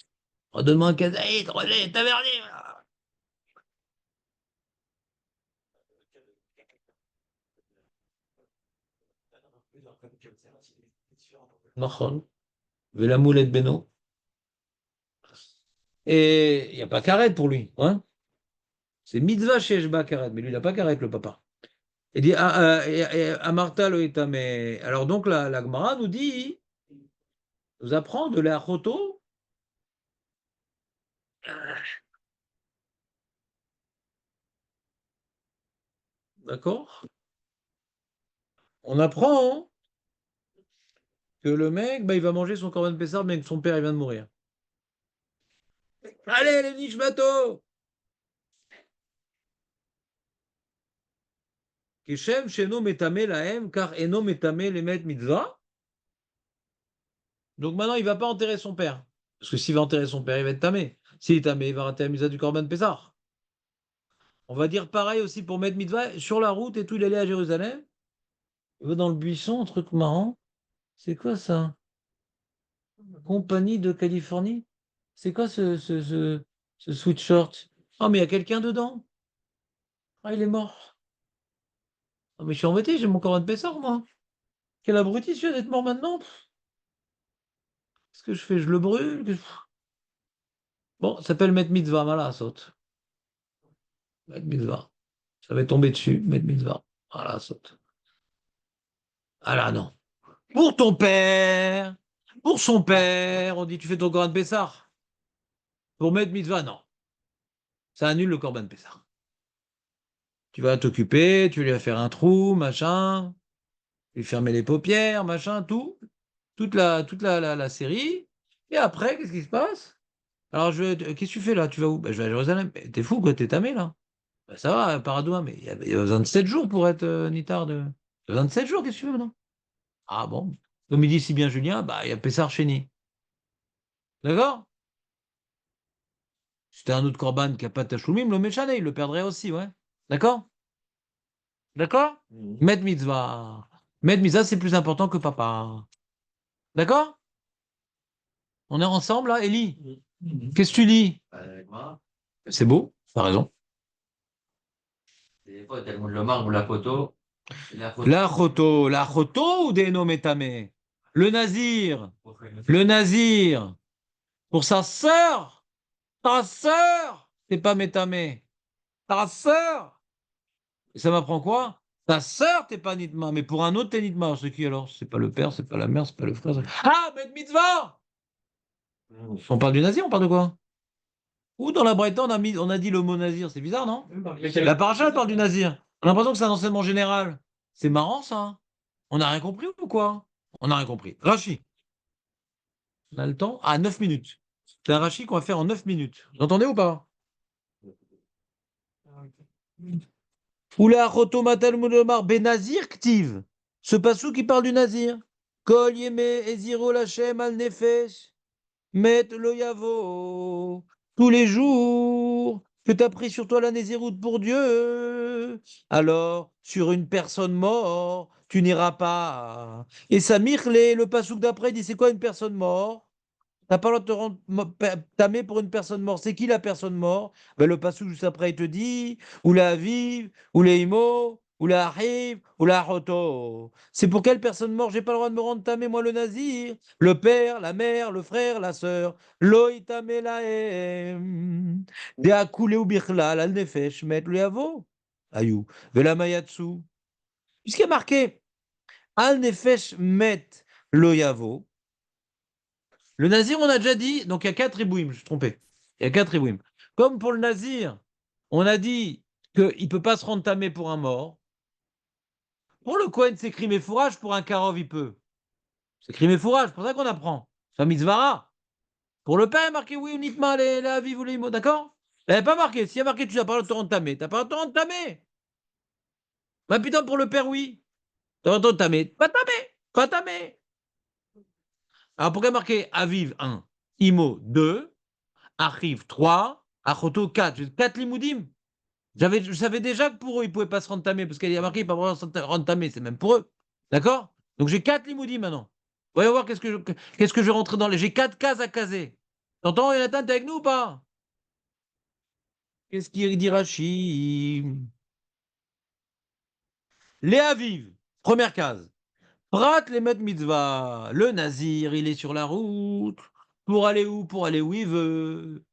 Redonne-moi un kazaït, Roger, tavernier. Nachon. La moulette Beno. Et il n'y a pas carrette pour lui. Hein? C'est mitzvah chez Eshba carrette, mais lui, il n'a pas carrette, le papa. Il dit Amarta lo etame. Alors donc, la Gemara nous dit, nous apprend de la choto. D'accord? On apprend que le mec, bah, il va manger son corban pessar, mais que son père, il vient de mourir. Allez, les nishmato! Kishem sheno metame lahem, car eno metame les met mitzvah. Donc maintenant, il ne va pas enterrer son père. Parce que s'il va enterrer son père, il va être tamé. S'il est tamé, il va rater la mitzvah du corban pessar. On va dire pareil aussi pour mettre mitzvah. Sur la route et tout, il allait à Jérusalem. Il va dans le buisson, un truc marrant. C'est quoi ça? Compagnie de Californie? C'est quoi ce sweatshirt? Ah, mais il y a quelqu'un dedans. Ah, il est mort. Ah, mais je suis embêté, j'ai mon corban de Pessah, moi. Quel abruti, celui d'être mort maintenant. Qu'est-ce que je fais? Je le brûle? Bon, ça s'appelle Met Mitzvah, voilà, saute. Met Mitzvah. Ça va tomber dessus, Met Mitzvah. Voilà, saute. Ah là, non. Pour ton père, pour son père, on dit tu fais ton corban de Pessah. Pour Met Mitzvah, non. Ça annule le corban de Pessah. Tu vas t'occuper, tu lui vas faire un trou, machin, lui fermer les paupières, machin, tout. Toute la série. Et après, qu'est-ce qui se passe? Alors, qu'est-ce que tu fais là? Tu vas où? Ben, je vais à Jérusalem. Mais t'es fou, quoi, t'es tamé là. Ben, ça va, Paradoua, mais il y a besoin de 7 jours pour être nitard de. Il y a besoin de 7 jours, qu'est-ce que tu veux maintenant? Ah bon? Comme il dit si bien Julien, bah, il y a Pessar Chéni. D'accord? Si c'était un autre Corban qui n'a pas de Tachloumim, le Méchané, il le perdrait aussi, ouais. D'accord? D'accord? Met mitzvah. Met mitzvah, c'est plus important que papa. D'accord? On est ensemble là, Ellie? Qu'est-ce que tu lis? Moi, C'est beau, t'as raison. des fois, tellement le marbre ou la photo. La choto ou des nométamé? Le nazir, pour ta sœur, c'est pas métamé, ta sœur. Et ça m'apprend quoi? Ta sœur, t'es pas nitma, mais pour un autre, t'es nitma. C'est qui alors? C'est pas le père, c'est pas la mère, c'est pas le frère. Ah, bet mitzvah! On parle du nazir, on parle de quoi? Ou dans la Bretagne, on a dit le mot nazir, c'est bizarre, non? La paracha, elle parle du nazir. On a l'impression que c'est un enseignement général. C'est marrant, ça. On n'a rien compris ou quoi? On n'a rien compris. Rachi. On a le temps? Ah, 9 minutes. C'est un Rachi qu'on va faire en 9 minutes. Vous entendez ou pas? Oula, Chotomatal Moudomar Benazir Ktiv. Ce passou qui parle du nazir. Kol Yeme Eziro Lachem Al Nefesh. Met lo Yavo. Tous les jours que tu as pris sur toi la Néziroute pour Dieu. Alors, sur une personne morte, tu n'iras pas. Et ça mirlé, le passouk d'après, dit c'est quoi une personne morte? T'as pas le droit de te rendre tamé pour une personne morte. C'est qui la personne morte? Ben, le passouk juste après, il te dit ou la vive, ou les imo, ou la arrive, ou la roto. C'est pour quelle personne morte? J'ai pas le droit de me rendre tamé, moi, le nazir. Le père, la mère, le frère, la sœur. Loïtamé laem. De akoulé ou birlal, al nefesh, met le yavo. Ayou. Vela mayatsu. Puisqu'il y a marqué. Al nefesh met Lo Yavo. Le Nazir, on a déjà dit, donc il y a 4 Ibouim, je me suis trompé. Il y a 4 Ibouim. Comme pour le Nazir, on a dit qu'il ne peut pas se rendre tamé pour un mort. Pour le Kohen, c'est crime et fourrage. Pour un Karov, il peut. C'est crime et fourrage, c'est pour ça qu'on apprend. C'est un mitzvara. Pour le père, il y a marqué oui, uniquement les aviv ou les mots, d'accord? Il n'y a pas marqué. S'il y a marqué, tu n'as pas le temps de tamer. Tu n'as pas le temps de tamer. Bah putain, pour le père, oui. Tu as le temps de tamer. Pas tamer. Pas tamer. Alors pourquoi marqué aviv 1, imo 2, achiv 3, achoto 4? 4 limoudim. Je savais déjà que pour eux, ils ne pouvaient pas se rendre tamé, parce qu'il y a marqué, ils ne peuvent pas se rendre tamé, c'est même pour eux. D'accord? Donc j'ai 4 limoudim maintenant. Voyons voir qu'est-ce que je vais rentrer dans les. J'ai 4 cases à caser. T'entends, Jonathan, t'es avec nous ou pas? Qu'est-ce qu'il dit Rachid? Les Aviv, première case. Prat les met mitzvah. Le Nazir, il est sur la route. Pour aller où? Pour aller où il veut.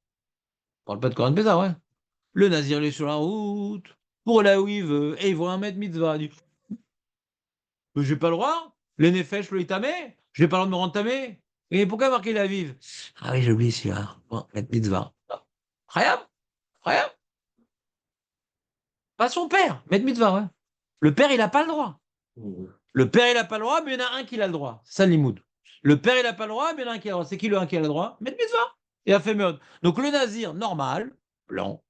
On parle pas de Koran Pesa, ouais. Le Nazir, il est sur la route. Pour aller où il veut. Et il voit un met mitzvah. Il dit, mais j'ai pas le droit. Les Nefesh, le Itamé. J'ai pas le droit de me rendre tamé. Et pourquoi marquer la Aviv? Ah oui, j'ai oublié celui-là. Bon, met mitzvah. Rien. Rien. Pas son père. Met mitzvah, ouais. Le père, il n'a pas le droit. Le père, il n'a pas le droit, mais il y en a un qui a le droit. C'est ça le limoud. Le père, il n'a pas le droit, mais il y en a un qui a le droit. C'est qui le un qui a le droit? Met mitzvah. Il a fait meurtre. Donc le nazir, normal, blanc,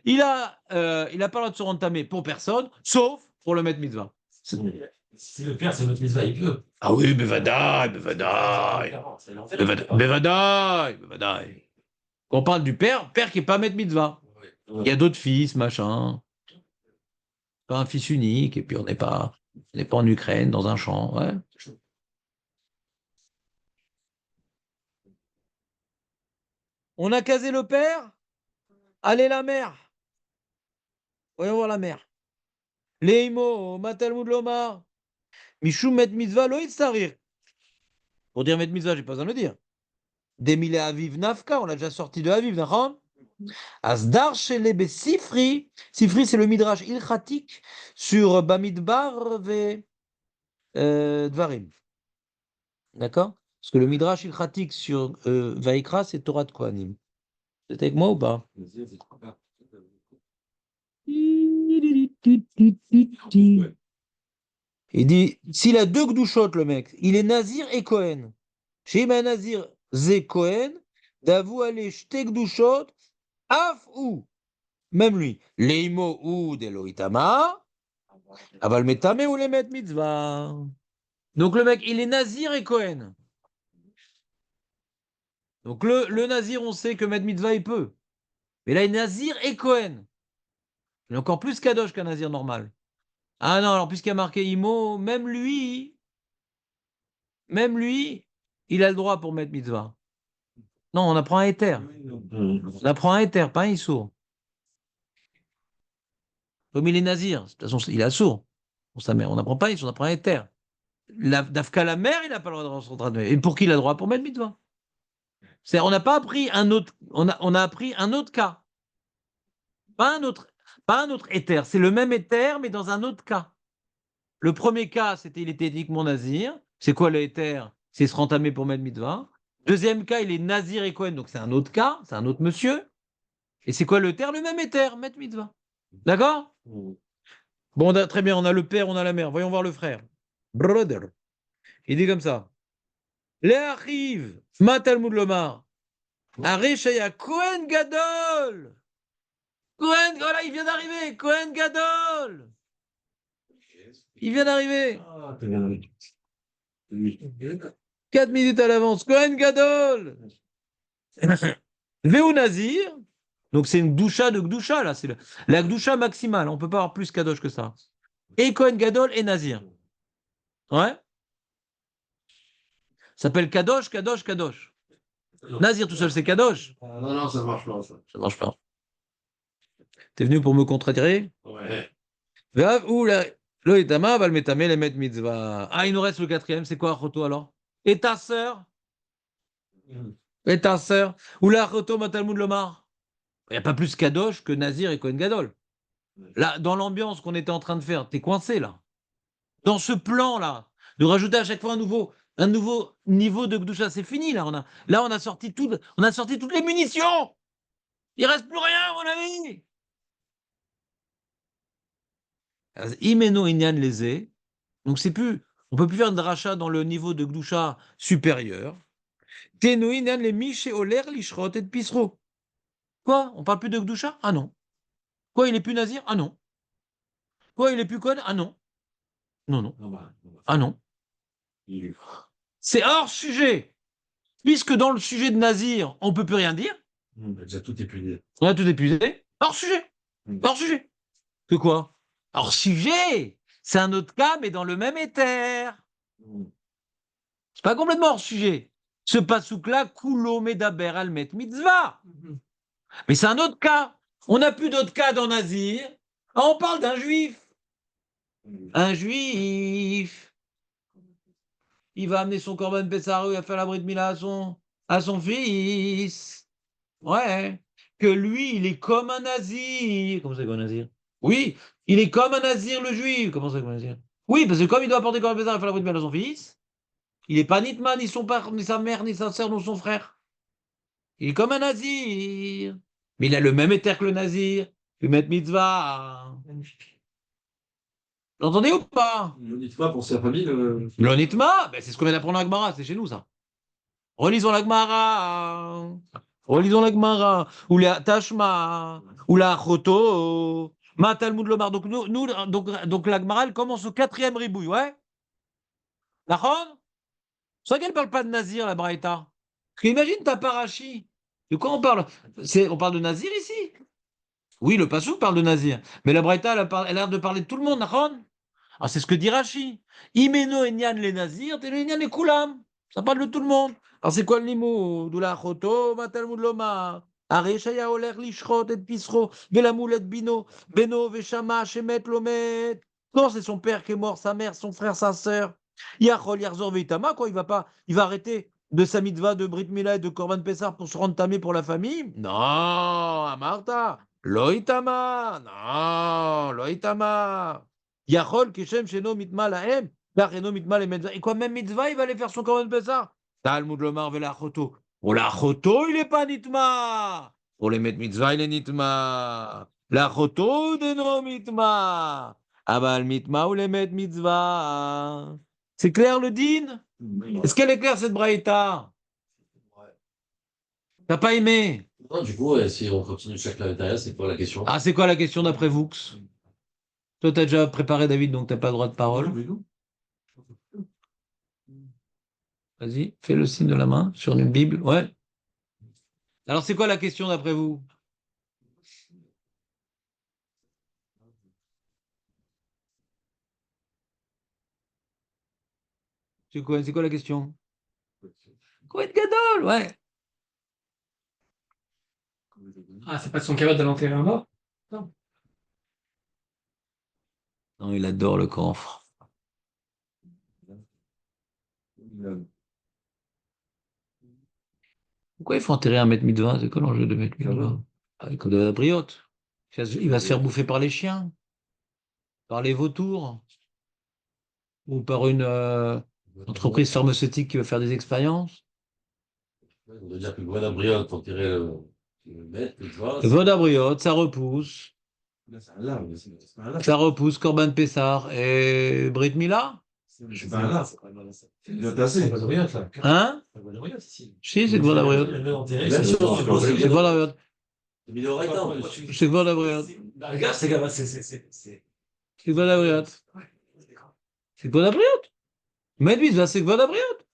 il a pas le droit de se rendre tamé pour personne, sauf pour le mettre mitzvah. Si le père, c'est notre mitzvah, il peut. Ah oui, bevadaï, bevadaï. Bevadaï, bevadaï. Quand on parle du père, père qui n'est pas mettre mitzvah. Il y a d'autres fils, machin. Pas un fils unique, et puis on n'est pas en Ukraine, dans un champ. Ouais. On a casé le père. Allez, la mère. Voyons voir la mère. Leimo, Matalmud Lomar. Mishum met mitzvah lo sarir. Pour dire met mitzvah, j'ai pas besoin de le dire. Demile aviv nafka, on l'a déjà sorti de aviv, d'accord? Asdar shelebe sifri. Sifri, c'est le midrash ilchatik sur Bamidbar ve Dvarim. D'accord? Parce que le midrash ilchatik sur Vaikra, c'est Torah de Kohanim. C'est avec moi ou pas? Il dit, s'il a 2 gdouchot, le mec, il est nazir et Kohen. Chez nazir, zé Kohen, d'avou aller shte gdouchot, af ou, même lui, leimo ou deloitama, aval metame ou les met mitzvah. Donc le mec, il est nazir et Kohen. Donc le nazir, on sait que met mitzvah, il peut. Mais là, il est nazir et Kohen. Il est encore plus kadosh qu'un nazir normal. Ah non, alors puisqu'il y a marqué Imo, même lui, il a le droit pour mettre mitzvah. Non, on apprend un éther. On apprend un éther, pas un issour. Comme il est nazir, de toute façon, il est sourd. Sa mère, on n'apprend pas issour, on apprend un éther. D'Afka, la mère, il n'a pas le droit de se rentrer. Et pour qui il a le droit? Pour mettre mitzvah. On n'a pas appris un autre, on a appris un autre cas. Pas un autre éther. C'est le même éther, mais dans un autre cas. Le premier cas, c'était il était éthiquement nazir. C'est quoi le éther? C'est se rentamer pour mettre mitzvah. Deuxième cas, il est nazir et Kohen, donc c'est un autre cas, c'est un autre monsieur. Et c'est quoi le éther? Le même éther, mettre mitzvah. D'accord? Bon, très bien, on a le père, on a la mère. Voyons voir le frère. Brother. Il dit comme ça. Léachiv, Matalmud Lomar. Arishaya, Kohen Gadol. Kohen, voilà, il vient d'arriver. Kohen Gadol. Il vient d'arriver. 4 minutes à l'avance. Kohen Gadol. Veu Nazir. Donc c'est une doucha de gdoucha, là. C'est la gdoucha maximale. On ne peut pas avoir plus kadosh que ça. Et Kohen Gadol et Nazir. Ouais. Ça s'appelle kadosh, kadosh, kadosh. Nazir tout seul, c'est kadosh. Non, ça marche pas, ça. Ça marche pas. T'es venu pour me contredire? Ouais. Ou la. Le itama va le metame les met mitzvah. Ah, il nous reste le 4e. C'est quoi, Achoto, alors? Et ta sœur? Et ta sœur? Ou la Achoto Matalmud Lomar? Il n'y a pas plus kadosh que Nazir et Kohen Gadol. Là, dans l'ambiance qu'on était en train de faire, t'es coincé, là. Dans ce plan-là, de rajouter à chaque fois un nouveau un nouveau niveau de Gdusha. C'est fini, là. On a sorti toutes les munitions. Il reste plus rien, mon ami. Imeno Inyan Leze. Donc, on peut plus faire de rachat dans le niveau de Gdusha supérieur. Teno Inyan le Miché Oler, Lishrot et Pisro. Quoi? On parle plus de Gdusha? Ah non. Quoi, il est plus nazir? Ah non. Quoi, il est plus code? Ah non. Non, non. Ah non. C'est hors sujet. Puisque dans le sujet de nazir, on peut plus rien dire. Déjà tout épuisé. On a tout épuisé. Hors sujet. Hors sujet. Que quoi? Hors sujet. C'est un autre cas, mais dans le même éther. C'est pas complètement hors sujet. Ce pasouk-là, Kulo Medaber Almet Mitzvah. Mais c'est un autre cas. On n'a plus d'autres cas dans Nazir. Ah, on parle d'un juif. Un juif. Il va amener son Corban Pessah, il va faire la Brit Mila à son fils. Ouais. Que lui, il est comme un nazir. Comment ça, comme un nazir? Oui, il est comme un nazir, le juif. Comment ça, comme un nazir? Oui, parce que comme il doit apporter Corban Pessah et faire la Brit Mila à son fils, il n'est pas Nitma, ni son père, ni sa mère, ni sa sœur, ni son frère. Il est comme un nazir. Mais il a le même éther que le nazir. Il met mitzvah. Vous entendez ou pas? Le Nitma pour sa famille, le. Le Nitma, ben c'est ce qu'on vient d'apprendre à Gemara, c'est chez nous ça. Relisons la Gemara. Relisons la Gemara. Ou la Tashma. Ou la Choto. Ma Talmud Lomar. Donc, donc la Gemara, elle commence au 4e ribouille, ouais? D'accord? C'est vrai qu'elle ne parle pas de Nazir, la Braïta. Parce qu'imagine ta parachi. De quoi on parle? On parle de Nazir ici? Oui, le Passouk parle de Nazir. Mais la Braïta, elle a l'air de parler de tout le monde, d'accord? Ah, c'est ce que dit Rashi. Imeno enyan les Nazir, teno enyan les Koulam. Ça parle de tout le monde. Alors c'est quoi le limoud? Doula choto, matalmud loma. Areshaya oler lishrot et pisro, velamoulet beno, veshama, shemet lomet. Non, c'est son père qui est mort, sa mère, son frère, sa sœur. Yachol yarzor veitama, quoi, il va arrêter de sa mitzvah de Brit Mila et de Korban Pessar pour se rendre tamé pour la famille? Non, Amarta. Loitama, non, loitama. Yachol Keshem Sheno Mitma Lahem, Lacheno Mitma le Mitzvah. Et quoi, même Mitzvah, il va aller faire son Korban Pessah. Talmud Lomar Velachoto. Pour la Choto, il n'est pas Nitma. Pour les mettre Mitzvah, il est Nitma. La Choto de no Mitma. Abal Mitma ou les mettre Mitzvah. C'est clair le din? Est-ce qu'elle est claire cette braïta? T'as pas aimé? Non, du coup, ouais, si on continue chaque l'intérieur, c'est quoi la question? Ah, c'est quoi la question d'après vous? Toi, tu as déjà préparé, David, donc tu n'as pas le droit de parole. Vas-y, fais le signe de la main sur une Bible. Ouais. Alors, c'est quoi la question d'après vous? C'est quoi la question? Kohen Gadol, ouais. Ah, c'est pas de son camarade d'aller enterrer un mort? Non. Non, il adore le camphre. Pourquoi il faut enterrer un mètre mitzvah? C'est quoi l'enjeu de mètre mitzvah? Comme de la briotte. Il va se faire bouffer par les chiens, par les vautours, ou par une entreprise pharmaceutique qui va faire des expériences. On veut dire que le Gouana Briot, pour tirer le maître, tu vois. Le Voda briotte, ça repousse. C'est un larme, c'est un larme. Ça repousse Corban Pessar et Brit Mila. C'est pas un larme. C'est bien placé. C'est pas de Briot, là. Hein? C'est pas de Briot, ici. Si, c'est Voda briotte. Le enterré, Bien sûr, C'est Voda briotte. Mais il aurait temps. C'est Voda briotte. Regarde, c'est gamin, c'est. C'est Voda briotte. C'est Voda briotte. Mais lui, c'est Voda briotte.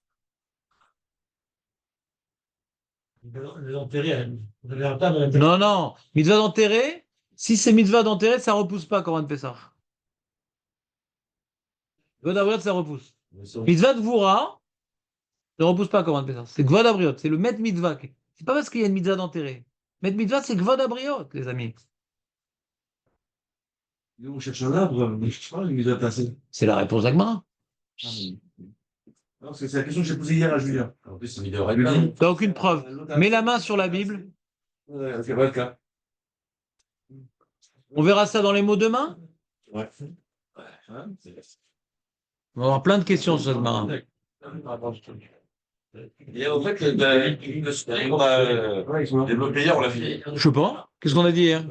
L'enterré, vous avez un tas de. Non, non. Mitzvah d'enterrer, si c'est mitzvah d'enterrer, ça repousse pas Corban Pessar. Voda briotte, ça repousse. Mitzvah de Voura, ne repousse pas Corban Pessar. C'est Voda briotte. C'est le maître mitzvah. C'est pas parce qu'il y a une mitzvah d'enterrer. Maître mitzvah, c'est Voda briotte, les amis. On cherche un arbre, je sais pas, il doit passer. C'est la réponse d'Agmara. Non, c'est la question que j'ai posée hier à Julien. En plus, c'est une vidéo réglée. T'as aucune preuve. Mets la main sur la Bible. C'est pas le cas. On verra ça dans les mots demain. Ouais. On va avoir plein de questions sur cette Gemara. Et en fait, le super, on a développé hier, on l'a fait. Je sais pas. Qu'est-ce qu'on a dit hier?